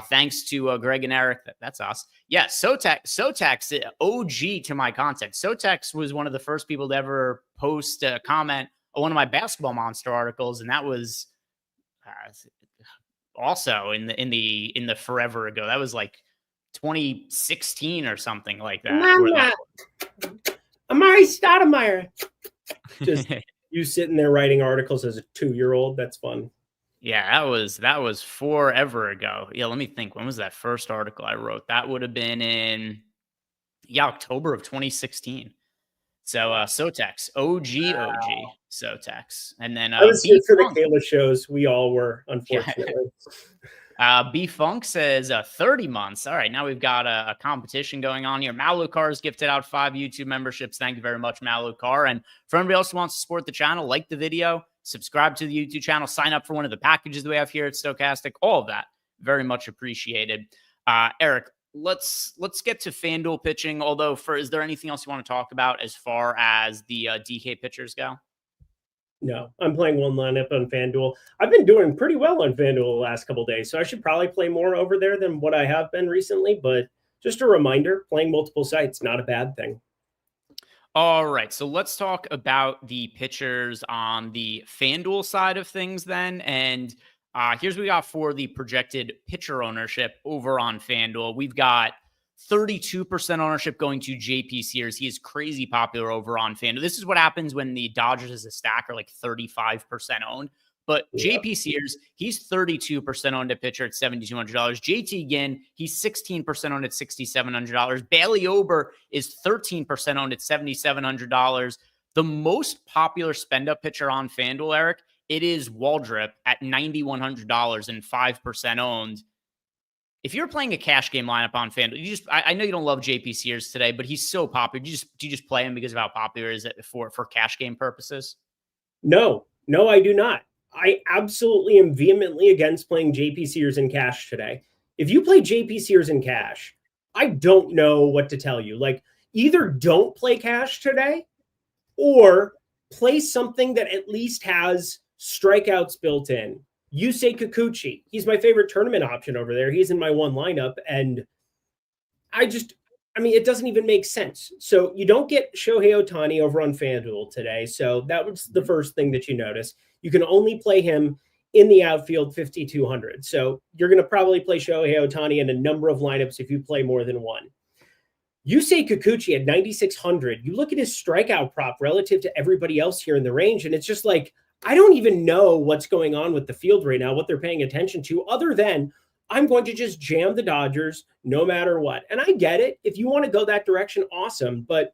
Thanks to Greg and Eric. That's us. Yeah, Sotex, OG to my content. Sotex was one of the first people to ever post a comment on one of my Basketball Monster articles, and that was also in the forever ago. That was like 2016 or something like that. Amari Stoudemire. Just you sitting there writing articles as a 2-year-old. That's fun. Yeah, that was forever ago. Yeah, let me think. When was that first article I wrote? That would have been in October of 2016. So Sotex, OG, Sotex. And then I was here for the Kayla shows. We all were, unfortunately. B Funk says 30 months. All right, now we've got a competition going on here. Malukar's gifted out 5 YouTube memberships. Thank you very much, Malukar. And for anybody else who wants to support the channel, like the video, subscribe to the YouTube channel, sign up for one of the packages that we have here at Stokastic. All of that, very much appreciated. Eric, let's get to FanDuel pitching. Although, is there anything else you want to talk about as far as the DK pitchers go? No, I'm playing one lineup on FanDuel. I've been doing pretty well on FanDuel the last couple of days, so I should probably play more over there than what I have been recently. But just a reminder, playing multiple sites, not a bad thing. All right, so let's talk about the pitchers on the FanDuel side of things then. And here's what we got for the projected pitcher ownership over on FanDuel. We've got 32% ownership going to JP Sears. He is crazy popular over on FanDuel. This is what happens when the Dodgers as a stack are like 35% owned. But yeah. JP Sears, he's 32% owned at pitcher at $7,200. JT Ginn, he's 16% owned at $6,700. Bailey Ober is 13% owned at $7,700. The most popular spend-up pitcher on FanDuel, Eric, it is Waldrop at $9,100 and 5% owned. If you're playing a cash game lineup on FanDuel, I know you don't love JP Sears today, but he's so popular. Do you just play him because of how popular is it for cash game purposes? No, I do not. I absolutely am vehemently against playing JP Sears in cash today. If you play JP Sears in cash, I don't know what to tell you. Like, either don't play cash today or play something that at least has strikeouts built in. Yusei Kikuchi, he's my favorite tournament option over there. He's in my one lineup, and it doesn't even make sense. So you don't get Shohei Ohtani over on FanDuel today. So that was the first thing that you notice. You can only play him in the outfield 5,200. So you're going to probably play Shohei Ohtani in a number of lineups if you play more than one. Yusei Kikuchi at 9,600. You look at his strikeout prop relative to everybody else here in the range, and it's just like, I don't even know what's going on with the field right now, what they're paying attention to, other than I'm going to just jam the Dodgers no matter what. And I get it. If you want to go that direction, awesome. But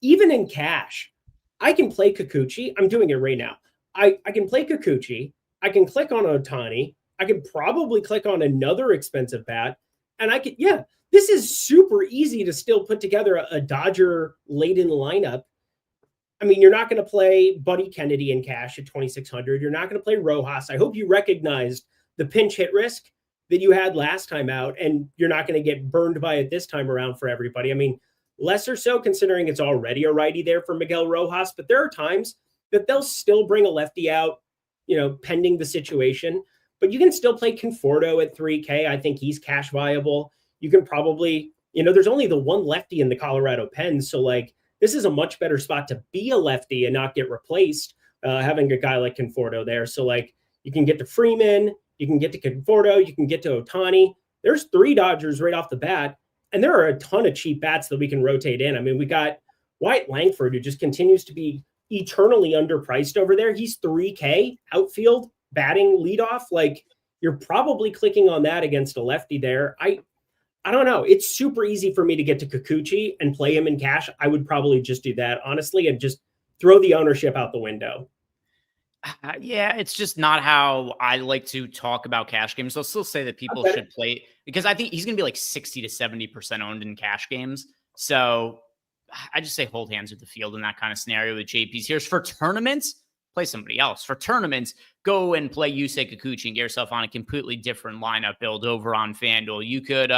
even in cash, I can play Kikuchi. I'm doing it right now. I can play Kikuchi. I can click on Ohtani. I can probably click on another expensive bat. And this is super easy to still put together a Dodger-laden lineup. I mean, you're not going to play Buddy Kennedy in cash at 2,600. You're not going to play Rojas. I hope you recognized the pinch hit risk that you had last time out, and you're not going to get burned by it this time around for everybody. I mean, less or so considering it's already a righty there for Miguel Rojas, but there are times that they'll still bring a lefty out, pending the situation. But you can still play Conforto at 3K. I think he's cash viable. You can probably, there's only the one lefty in the Colorado Pens, so this is a much better spot to be a lefty and not get replaced, having a guy like Conforto there. So, you can get to Freeman, you can get to Conforto, you can get to Ohtani. There's 3 Dodgers right off the bat, and there are a ton of cheap bats that we can rotate in. I mean, we got Wyatt Langford, who just continues to be eternally underpriced over there. He's 3K outfield batting leadoff. You're probably clicking on that against a lefty there. I don't know. It's super easy for me to get to Kikuchi and play him in cash. I would probably just do that, honestly, and just throw the ownership out the window. Yeah, it's just not how I like to talk about cash games. I'll still say that people should play, because I think he's going to be like 60 to 70% owned in cash games. So I just say hold hands with the field in that kind of scenario with JP's. Here's for tournaments, play somebody else. For tournaments, go and play Yusei Kikuchi and get yourself on a completely different lineup build over on FanDuel. You could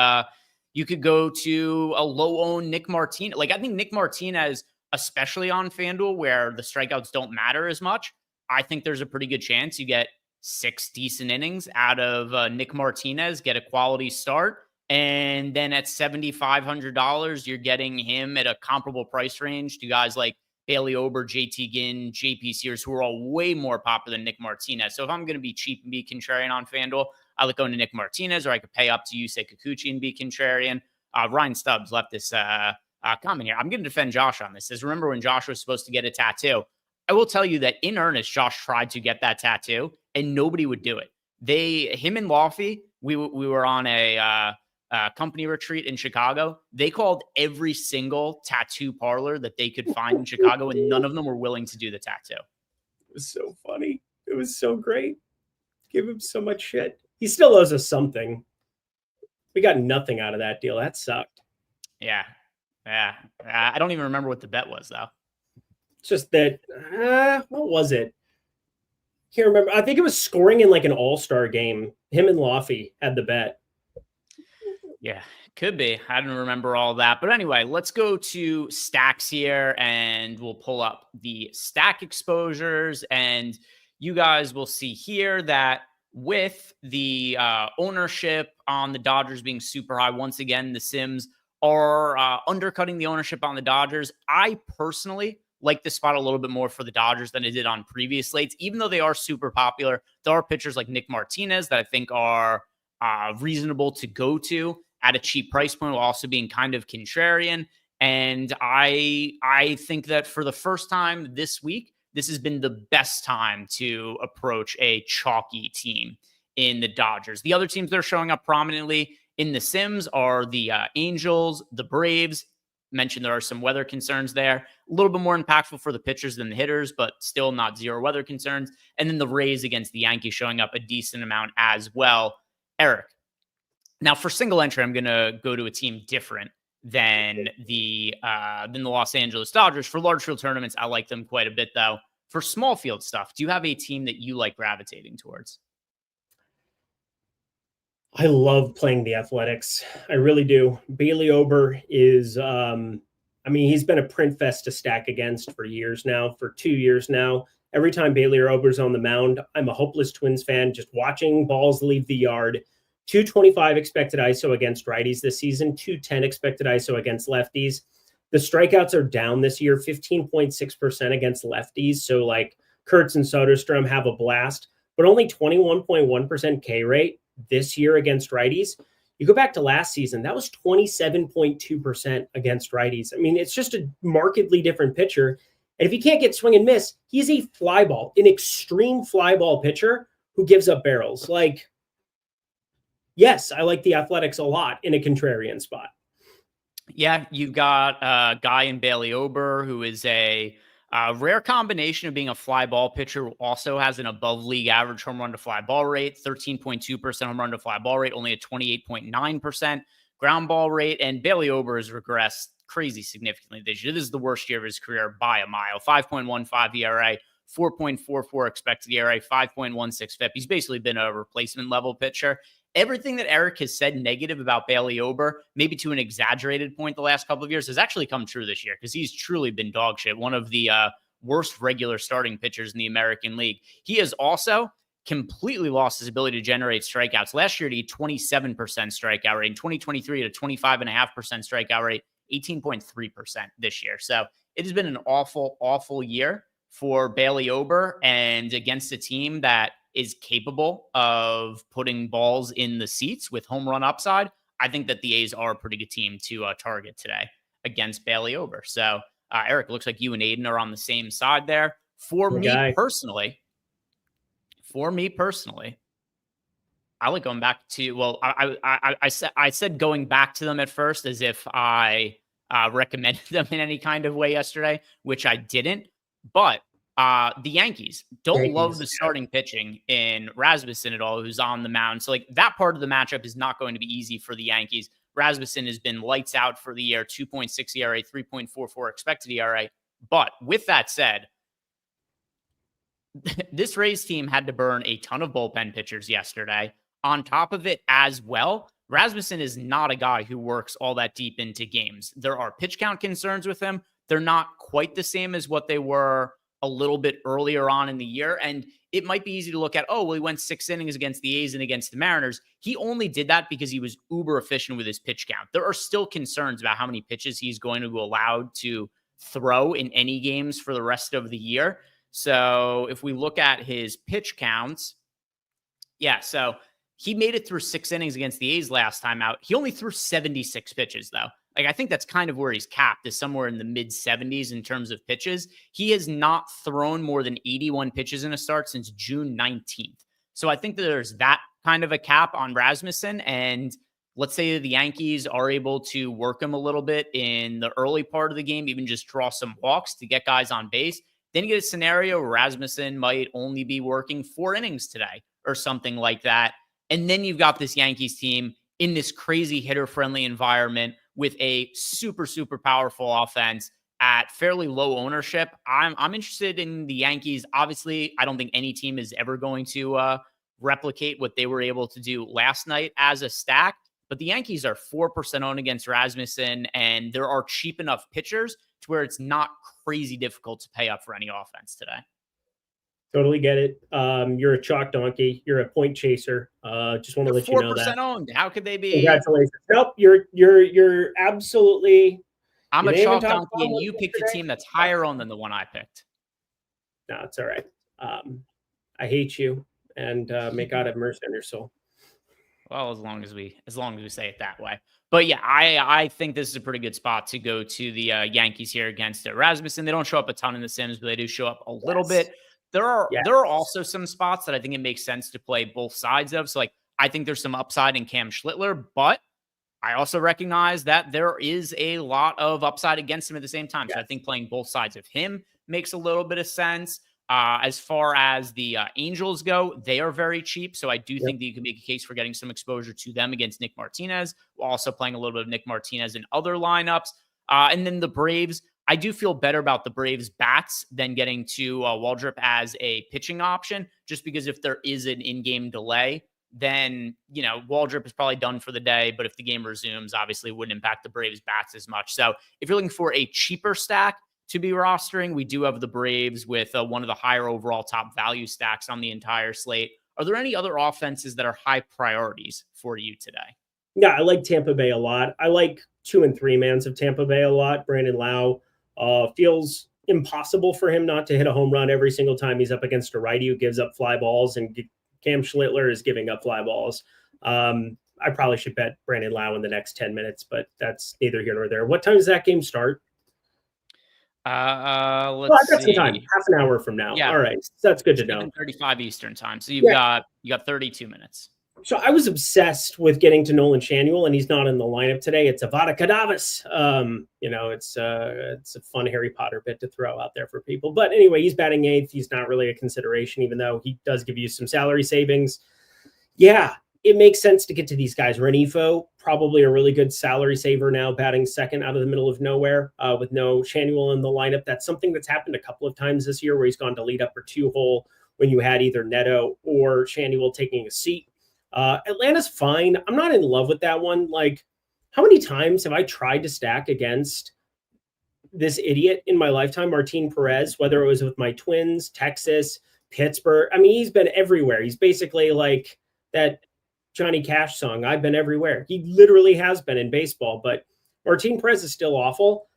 You could go to a low-owned Nick Martinez. Like, I think Nick Martinez, especially on FanDuel, where the strikeouts don't matter as much, I think there's a pretty good chance you get 6 decent innings out of Nick Martinez, get a quality start. And then at $7,500, you're getting him at a comparable price range to guys like Bailey Ober, JT Ginn, JP Sears, who are all way more popular than Nick Martinez. So if I'm going to be cheap and be contrarian on FanDuel, I like going to Nick Martinez, or I could pay up to Yusei Kikuchi and be contrarian. Ryan Stubbs left this comment here. I'm going to defend Josh on this. Says, remember when Josh was supposed to get a tattoo? I will tell you that in earnest, Josh tried to get that tattoo and nobody would do it. Him and Lofty, we were on a company retreat in Chicago. They called every single tattoo parlor that they could find in Chicago, and none of them were willing to do the tattoo. It was so funny. It was so great. Give him so much shit. He still owes us something. We got nothing out of that deal. That sucked. Yeah. I don't even remember what the bet was, though. It's just that, what was it? Can't remember. I think it was scoring in like an all-star game. Him and Lofty had the bet. Yeah, could be. I don't remember all that. But anyway, let's go to stacks here and we'll pull up the stack exposures. And you guys will see here that with the ownership on the Dodgers being super high, once again, the Sims are undercutting the ownership on the Dodgers. I personally like this spot a little bit more for the Dodgers than I did on previous slates. Even though they are super popular, there are pitchers like Nick Martinez that I think are reasonable to go to at a cheap price point while also being kind of contrarian. And I think that for the first time this week, this has been the best time to approach a chalky team in the Dodgers. The other teams that are showing up prominently in the Sims are the Angels, the Braves. Mentioned there are some weather concerns there. A little bit more impactful for the pitchers than the hitters, but still not zero weather concerns. And then the Rays against the Yankees showing up a decent amount as well. Eric, now for single entry, I'm going to go to a team different than the Los Angeles Dodgers. For large field tournaments, I like them quite a bit, though. For small field stuff, do you have a team that you like gravitating towards? I love playing the Athletics. I really do. Bailey Ober is, he's been a print fest to stack against for 2 years now. Every time Bailey Ober's on the mound, I'm a hopeless Twins fan, just watching balls leave the yard. 225 expected ISO against righties this season, 210 expected ISO against lefties. The strikeouts are down this year, 15.6% against lefties. So like Kurtz and Soderstrom have a blast, but only 21.1% K rate this year against righties. You go back to last season, that was 27.2% against righties. I mean, it's just a markedly different pitcher. And if he can't get swing and miss, he's a fly ball, an extreme fly ball pitcher who gives up barrels. Like, yes, I like the Athletics a lot in a contrarian spot. Yeah, you've got a guy in Bailey Ober who is a rare combination of being a fly ball pitcher who also has an above league average home run to fly ball rate, 13.2% home run to fly ball rate, only a 28.9% ground ball rate. And Bailey Ober has regressed crazy significantly this year. This is the worst year of his career by a mile. 5.15 ERA, 4.44 expected ERA, 5.16 FIP. He's basically been a replacement level pitcher. Everything that Eric has said negative about Bailey Ober, maybe to an exaggerated point the last couple of years, has actually come true this year because he's truly been dog shit. One of the worst regular starting pitchers in the American League. He has also completely lost his ability to generate strikeouts. Last year, he had 27% strikeout rate. In 2023, at a 25.5% strikeout rate, 18.3% this year. So it has been an awful, awful year for Bailey Ober, and against a team that is capable of putting balls in the seats with home run upside, I think that the A's are a pretty good team to target today against Bailey Ober. So, Eric, looks like you and Aiden are on the same side there. For me personally, I like going back to, well, I said going back to them at first as if I recommended them in any kind of way yesterday, which I didn't. But the Yankees don't love the starting pitching in Rasmussen at all, who's on the mound. So like that part of the matchup is not going to be easy for the Yankees. Rasmussen has been lights out for the year, 2.6 ERA, 3.44 expected ERA. But with that said, this Rays team had to burn a ton of bullpen pitchers yesterday. On top of it as well, Rasmussen is not a guy who works all that deep into games. There are pitch count concerns with him. They're not quite the same as what they were a little bit earlier on in the year. And it might be easy to look at, oh, well, he went 6 innings against the A's and against the Mariners. He only did that because he was uber efficient with his pitch count. There are still concerns about how many pitches he's going to be allowed to throw in any games for the rest of the year. So if we look at his pitch counts, so he made it through 6 innings against the A's last time out. He only threw 76 pitches, though. Like, I think that's kind of where he's capped, is somewhere in the mid 70s in terms of pitches. He has not thrown more than 81 pitches in a start since June 19th. So I think that there's that kind of a cap on Rasmussen. And let's say the Yankees are able to work him a little bit in the early part of the game, even just draw some walks to get guys on base. Then you get a scenario where Rasmussen might only be working 4 innings today or something like that. And then you've got this Yankees team in this crazy hitter-friendly environment with a super, super powerful offense at fairly low ownership. I'm interested in the Yankees. Obviously, I don't think any team is ever going to replicate what they were able to do last night as a stack. But the Yankees are 4% owned against Rasmussen, and there are cheap enough pitchers to where it's not crazy difficult to pay up for any offense today. Totally get it. You're a chalk donkey. You're a point chaser. Just want to let you know that. 4% owned. How could they be? Congratulations. Nope. You're absolutely. I'm a chalk donkey, and you picked a team that's higher owned than the one I picked. No, it's all right. I hate you, and may God have mercy on your soul. Well, as long as we say it that way. But yeah, I think this is a pretty good spot to go to the Yankees here against Rasmussen. They don't show up a ton in the Sims, but they do show up a little bit. There are also some spots that I think it makes sense to play both sides of. So, like, I think there's some upside in Cam Schlittler, but I also recognize that there is a lot of upside against him at the same time. So I think playing both sides of him makes a little bit of sense. As far as the Angels go, they are very cheap. So I do think that you can make a case for getting some exposure to them against Nick Martinez, while also playing a little bit of Nick Martinez in other lineups. And then the Braves, I do feel better about the Braves bats than getting to Waldrop as a pitching option, just because if there is an in-game delay, then, Waldrop is probably done for the day. But if the game resumes, obviously it wouldn't impact the Braves bats as much. So if you're looking for a cheaper stack to be rostering, we do have the Braves with one of the higher overall top value stacks on the entire slate. Are there any other offenses that are high priorities for you today? Yeah, I like Tampa Bay a lot. I like 2 and 3 mans of Tampa Bay a lot. Brandon Lau feels impossible for him not to hit a home run every single time he's up against a righty who gives up fly balls, and Cam Schlittler is giving up fly balls. I probably should bet Brandon Lau in the next 10 minutes, but that's neither here nor there. What time does that game start? I've got some time, half an hour from now. Yeah. All right. That's good to know. 7:35 Eastern time. So you got 32 minutes. So I was obsessed with getting to Nolan Shanuel, and he's not in the lineup today. It's Avada Kedavra. It's a fun Harry Potter bit to throw out there for people. But anyway, he's batting 8th. He's not really a consideration, even though he does give you some salary savings. Yeah, it makes sense to get to these guys. Renifo, probably a really good salary saver now, batting 2nd out of the middle of nowhere with no Shanuel in the lineup. That's something that's happened a couple of times this year where he's gone to lead up or 2-hole when you had either Neto or Shanuel taking a seat. Atlanta's fine. I'm not in love with that one. Like, how many times have I tried to stack against this idiot in my lifetime, Martin Perez, whether it was with my Twins, Texas, Pittsburgh? I mean, he's been everywhere. He's basically like that Johnny Cash song, I've been everywhere. He literally has been in baseball, but Martin Perez is still awful.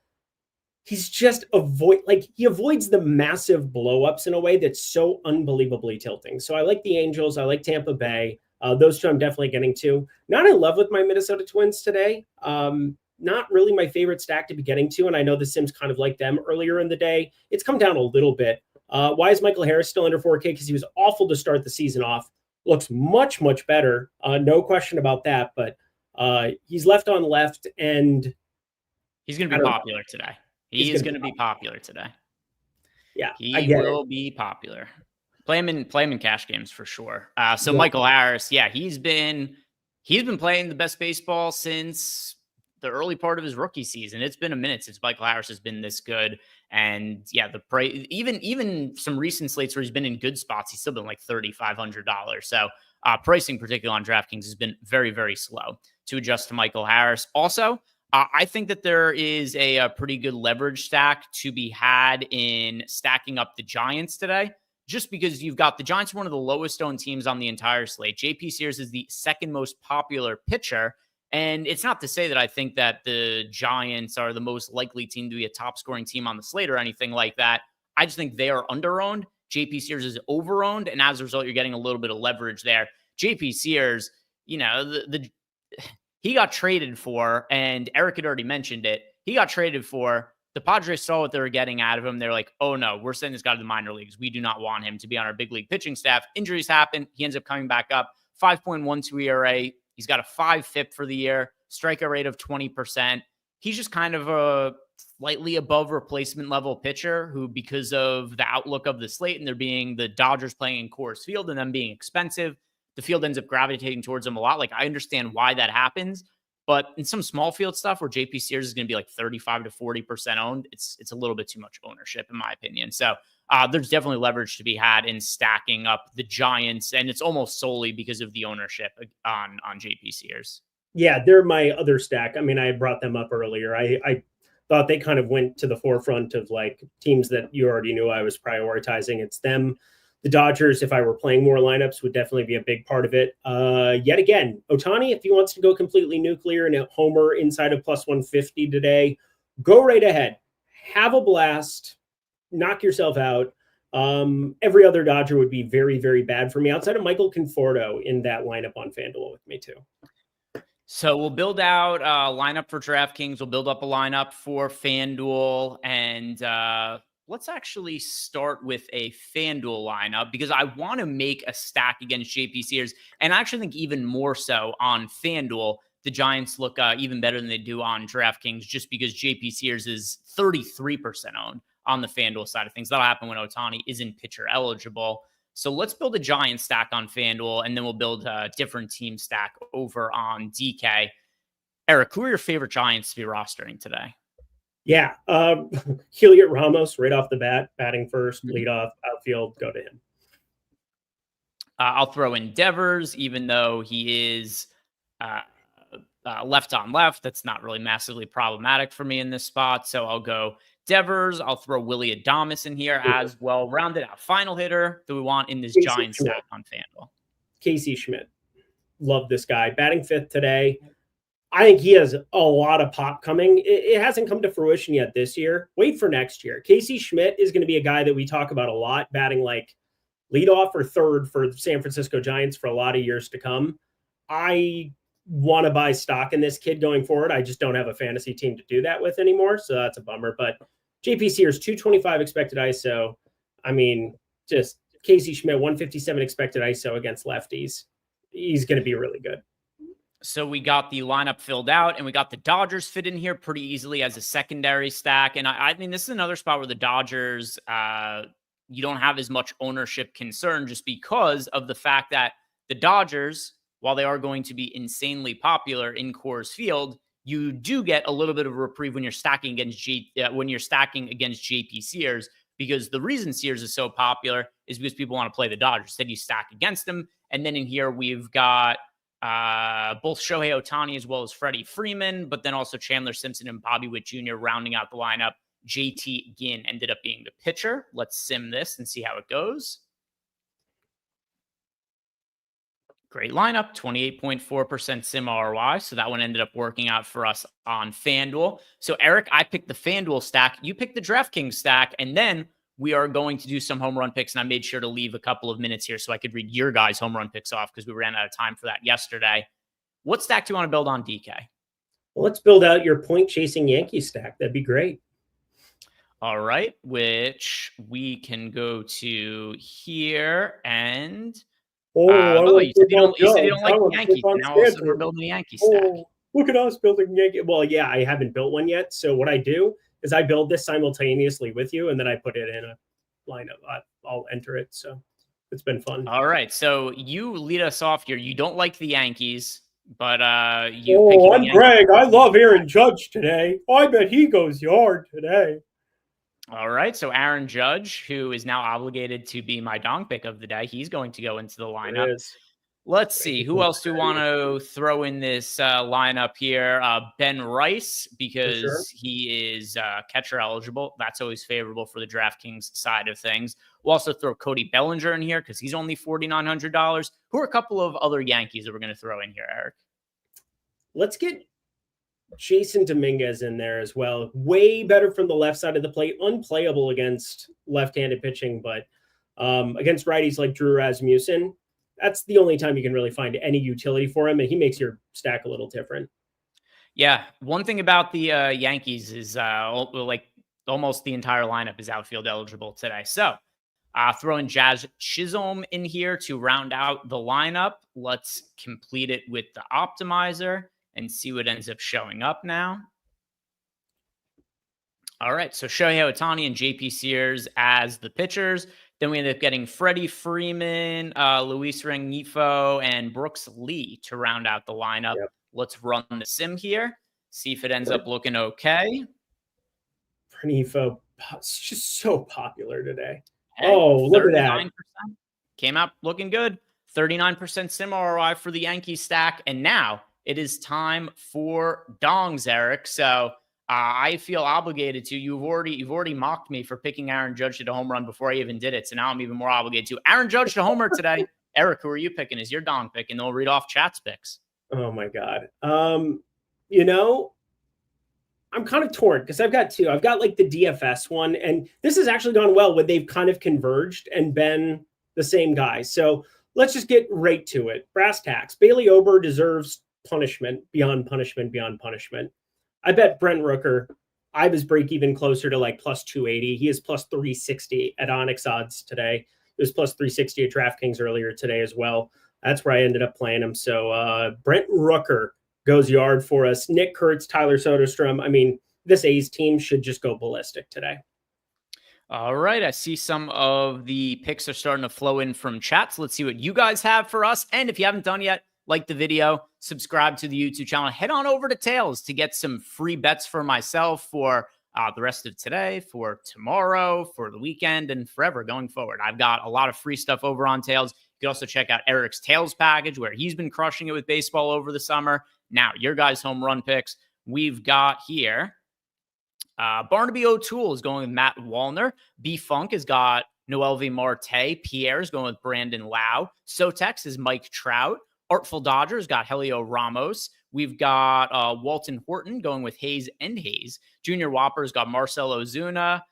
He's just he avoids the massive blowups in a way that's so unbelievably tilting. So I like the Angels. I like Tampa Bay. Those two I'm definitely getting to. Not in love with my Minnesota Twins today. Not really my favorite stack to be getting to. And I know the Sims kind of like them earlier in the day. It's come down a little bit. Why is Michael Harris still under 4K? Because he was awful to start the season off. Looks much, much better. No question about that. But he's left on left, and he's going to be popular today. He is going to be popular today. Yeah, he will be popular. Play him in cash games for sure. So Michael Harris, he's been playing the best baseball since the early part of his rookie season. It's been a minute since Michael Harris has been this good. And even some recent slates where he's been in good spots, he's still been like $3,500. So Pricing, particularly on DraftKings, has been very, very slow to adjust to Michael Harris. Also, I think that there is a pretty good leverage stack to be had in stacking up the Giants today, just because you've got the Giants, one of the lowest owned teams on the entire slate. JP Sears is the second most popular pitcher. And it's not to say that I think that the Giants are the most likely team to be a top scoring team on the slate or anything like that. I just think they are underowned. JP Sears is overowned. And as a result, you're getting a little bit of leverage there. JP Sears, he got traded for, and Eric had already mentioned it. He got traded for. The Padres saw what they were getting out of him. They're like, oh no, we're sending this guy to the minor leagues. We do not want him to be on our big league pitching staff. Injuries happen. He ends up coming back up. 5.12 ERA. He's got a 5 FIP for the year, strikeout rate of 20%. He's just kind of a slightly above replacement level pitcher who, because of the outlook of the slate and there being the Dodgers playing in Coors Field and them being expensive, the field ends up gravitating towards him a lot. Like, I understand why that happens, but in some small field stuff where JP Sears is going to be like 35 to 40% owned, it's a little bit too much ownership, in my opinion. So there's definitely leverage to be had in stacking up the Giants, and it's almost solely because of the ownership on JP Sears. Yeah, they're my other stack. I mean, I brought them up earlier. I thought they kind of went to the forefront of like teams that you already knew I was prioritizing. It's them. The Dodgers, if I were playing more lineups, would definitely be a big part of it. Yet again, Ohtani, if he wants to go completely nuclear and a homer inside of plus 150 today, go right ahead. Have a blast. Knock yourself out. Every other Dodger would be very, very bad for me outside of Michael Conforto in that lineup on FanDuel with me too. So we'll build out a lineup for DraftKings. We'll build up a lineup for FanDuel. And let's actually start with a FanDuel lineup because I want to make a stack against JP Sears. And I actually think even more so on FanDuel, the Giants look even better than they do on DraftKings just because JP Sears is 33% owned on the FanDuel side of things. That'll happen when Ohtani isn't pitcher eligible. So let's build a Giant stack on FanDuel, and then we'll build a different team stack over on DK. Eric, who are your favorite Giants to be rostering today? Yeah, Heliot Ramos right off the bat, batting first, lead off, outfield, go to him. I'll throw in Devers, even though he is left on left. That's not really massively problematic for me in this spot. So I'll go Devers. I'll throw Willy Adames in here as well. Rounded out final hitter that we want in this Giant stack on FanDuel. Casey Schmidt. Love this guy. Batting fifth today. I think he has a lot of pop coming. It hasn't come to fruition yet this year. Wait for next year. Casey Schmidt is going to be a guy that we talk about a lot, batting like leadoff or third for the San Francisco Giants for a lot of years to come. I want to buy stock in this kid going forward. I just don't have a fantasy team to do that with anymore, so that's a bummer. But JP Sears, 225 expected ISO. I mean, just Casey Schmidt, 157 expected ISO against lefties. He's going to be really good. So we got the lineup filled out, and we got the Dodgers fit in here pretty easily as a secondary stack. And I mean, this is another spot where the Dodgers, you don't have as much ownership concern just because of the fact that the Dodgers, while they are going to be insanely popular in Coors Field, you do get a little bit of a reprieve when you're stacking against JP Sears, because the reason Sears is so popular is because people want to play the Dodgers. Then you stack against them. And then in here, we've got both Shohei Ohtani as well as Freddie Freeman, but then also Chandler Simpson and Bobby Witt Jr. rounding out the lineup. JT Ginn ended up being the pitcher. Let's sim this and see how it goes. Great lineup, 28.4% sim ROI. So that one ended up working out for us on FanDuel. So Eric, I picked the FanDuel stack. You picked the DraftKings stack. And then we are going to do some home run picks. And I made sure to leave a couple of minutes here so I could read your guys' home run picks off because we ran out of time for that yesterday. What stack do you want to build on, DK? Well, let's build out your point chasing Yankee stack. That'd be great. All right, which we can go to here and... you said you don't like the Yankees. Now all of a sudden we're building the Yankee stack. Look at us building Yankee. Well, yeah, I haven't built one yet. So what I do is I build this simultaneously with you, and then I put it in a lineup. I'll enter it. So it's been fun. All right. So you lead us off here. You don't like the Yankees, but I'm Greg. I love Aaron Judge today. I bet he goes yard today. All right. So Aaron Judge, who is now obligated to be my dong pick of the day, he's going to go into the lineup. Let's see. Who else do we want to throw in this lineup here? Ben Rice, because he is catcher eligible. That's always favorable for the DraftKings side of things. We'll also throw Cody Bellinger in here because he's only $4,900. Who are a couple of other Yankees that we're going to throw in here, Eric? Let's get Jason Dominguez in there as well. Way better from the left side of the plate. Unplayable against left-handed pitching, but against righties like Drew Rasmussen, that's the only time you can really find any utility for him, and he makes your stack a little different. Yeah, one thing about the Yankees is like almost the entire lineup is outfield eligible today. So throwing Jazz Chisholm in here to round out the lineup. Let's complete it with the optimizer and see what ends up showing up now. All right, so Shohei Ohtani and JP Sears as the pitchers. Then we end up getting Freddie Freeman, Luis Rengifo, and Brooks Lee to round out the lineup. Yep. Let's run the sim here, see if it ends up looking okay. Rengifo is just so popular today. Hey, look at that. Came out looking good. 39% sim ROI for the Yankee stack. And now it is time for dongs, Eric. So I feel obligated to. You've already mocked me for picking Aaron Judge to the home run before I even did it. So now I'm even more obligated to. Aaron Judge to homer today. Eric, who are you picking? Is your dong pick? And they'll read off chat's picks. Oh my God. I'm kind of torn because I've got two. I've got like the DFS one, and this has actually gone well when they've kind of converged and been the same guy. So let's just get right to it. Brass tacks. Bailey Ober deserves punishment beyond punishment beyond punishment. I bet Brent Rooker, I was break even closer to like plus 280. He is plus 360 at Onyx odds today. It was plus 360 at DraftKings earlier today as well. That's where I ended up playing him. So Brent Rooker goes yard for us. Nick Kurtz, Tyler Soderstrom. I mean, this A's team should just go ballistic today. All right. I see some of the picks are starting to flow in from chat. So let's see what you guys have for us. And if you haven't done yet, like the video, subscribe to the YouTube channel, head on over to Tails to get some free bets for myself for the rest of today, for tomorrow, for the weekend, and forever going forward. I've got a lot of free stuff over on Tails. You can also check out Eric's Tails package where he's been crushing it with baseball over the summer. Now, your guys' home run picks. We've got here Barnaby O'Toole is going with Matt Wallner. B-Funk has got Noel V. Marte. Pierre is going with Brandon Lau. Sotex is Mike Trout. Artful Dodgers got Helio Ramos. We've got Walton Horton going with Hayes and Hayes. Junior Whopper's got Marcel Ozuna.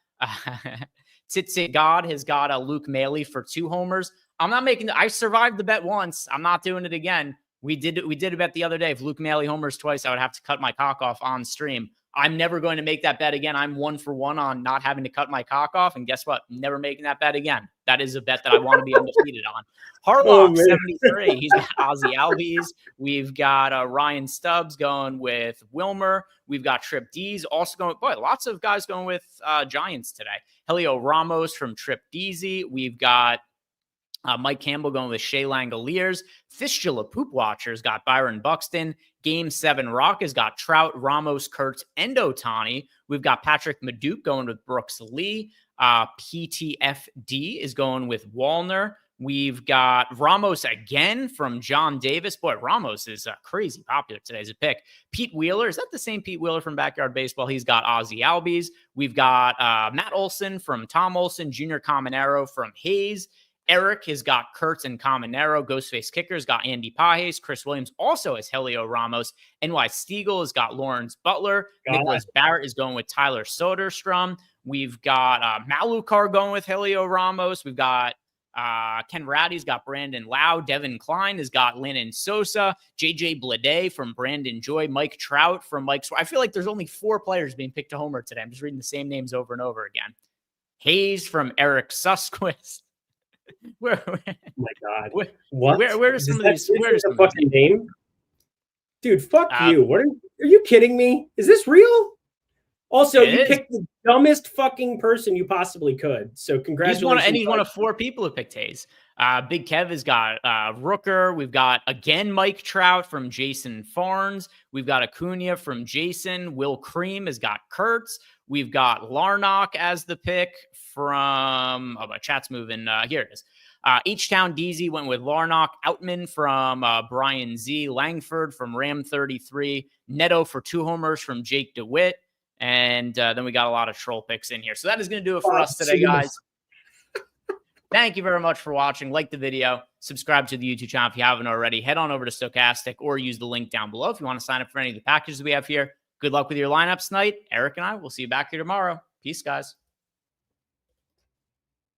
Titsit God has got Luke Maley for 2 homers. I'm not making I survived the bet once. I'm not doing it again. We did a bet the other day. If Luke Maley homers twice, I would have to cut my cock off on stream. I'm never going to make that bet again. I'm 1 for 1 on not having to cut my cock off. And guess what? Never making that bet again. That is a bet that I want to be undefeated on. Harlock, 73. He's got Ozzy Albies. We've got Ryan Stubbs going with Wilmer. We've got Trip D's also going. Boy, lots of guys going with Giants today. Helio Ramos from Trip Deasy. We've got Mike Campbell going with Shea Langoliers. Fistula Poop Watchers got Byron Buxton. Game 7 Rock has got Trout, Ramos, Kurtz, and Ohtani. We've got Patrick Maduke going with Brooks Lee. PTFD is going with Wallner. We've got Ramos again from John Davis. Boy, Ramos is crazy popular today as a pick. Pete Wheeler, is that the same Pete Wheeler from Backyard Baseball? He's got Ozzy Albies. We've got Matt Olson from Tom Olson, Junior Caminero from Hayes. Eric has got Kurtz and Caminero. Ghostface Kicker's got Andy Pajes. Chris Williams also has Helio Ramos. NY Stiegel has got Lawrence Butler. Nicholas Barrett is going with Tyler Soderstrom. We've got Malukar going with Helio Ramos. We've got Ken Ratty's got Brandon Lau. Devin Klein has got Lennon Sosa. JJ Bleday from Brandon Joy. Mike Trout from Mike. I feel like there's only 4 players being picked to homer today. I'm just reading the same names over and over again. Hayes from Eric Susquist. Where, oh my God! What? Where are some of these? Where's the fucking name? Dude, fuck you! What are you kidding me? Is this real? Also, you picked the dumbest fucking person you possibly could. So congratulations! He's one of 4 people who picked Hayes. Big Kev has got Rooker. We've got again Mike Trout from Jason Farnes. We've got Acuna from Jason. Will Cream has got Kurtz. We've got Larnock as the pick from, my chat's moving. Here it is. H-Town DZ went with Larnock, Outman from Brian Z, Langford from Ram33, Neto for 2 homers from Jake DeWitt, and then we got a lot of troll picks in here. So that is going to do it for us today, guys. Thank you very much for watching. Like the video, subscribe to the YouTube channel if you haven't already. Head on over to Stokastic or use the link down below if you want to sign up for any of the packages we have here. Good luck with your lineups tonight. Eric and I will see you back here tomorrow. Peace, guys.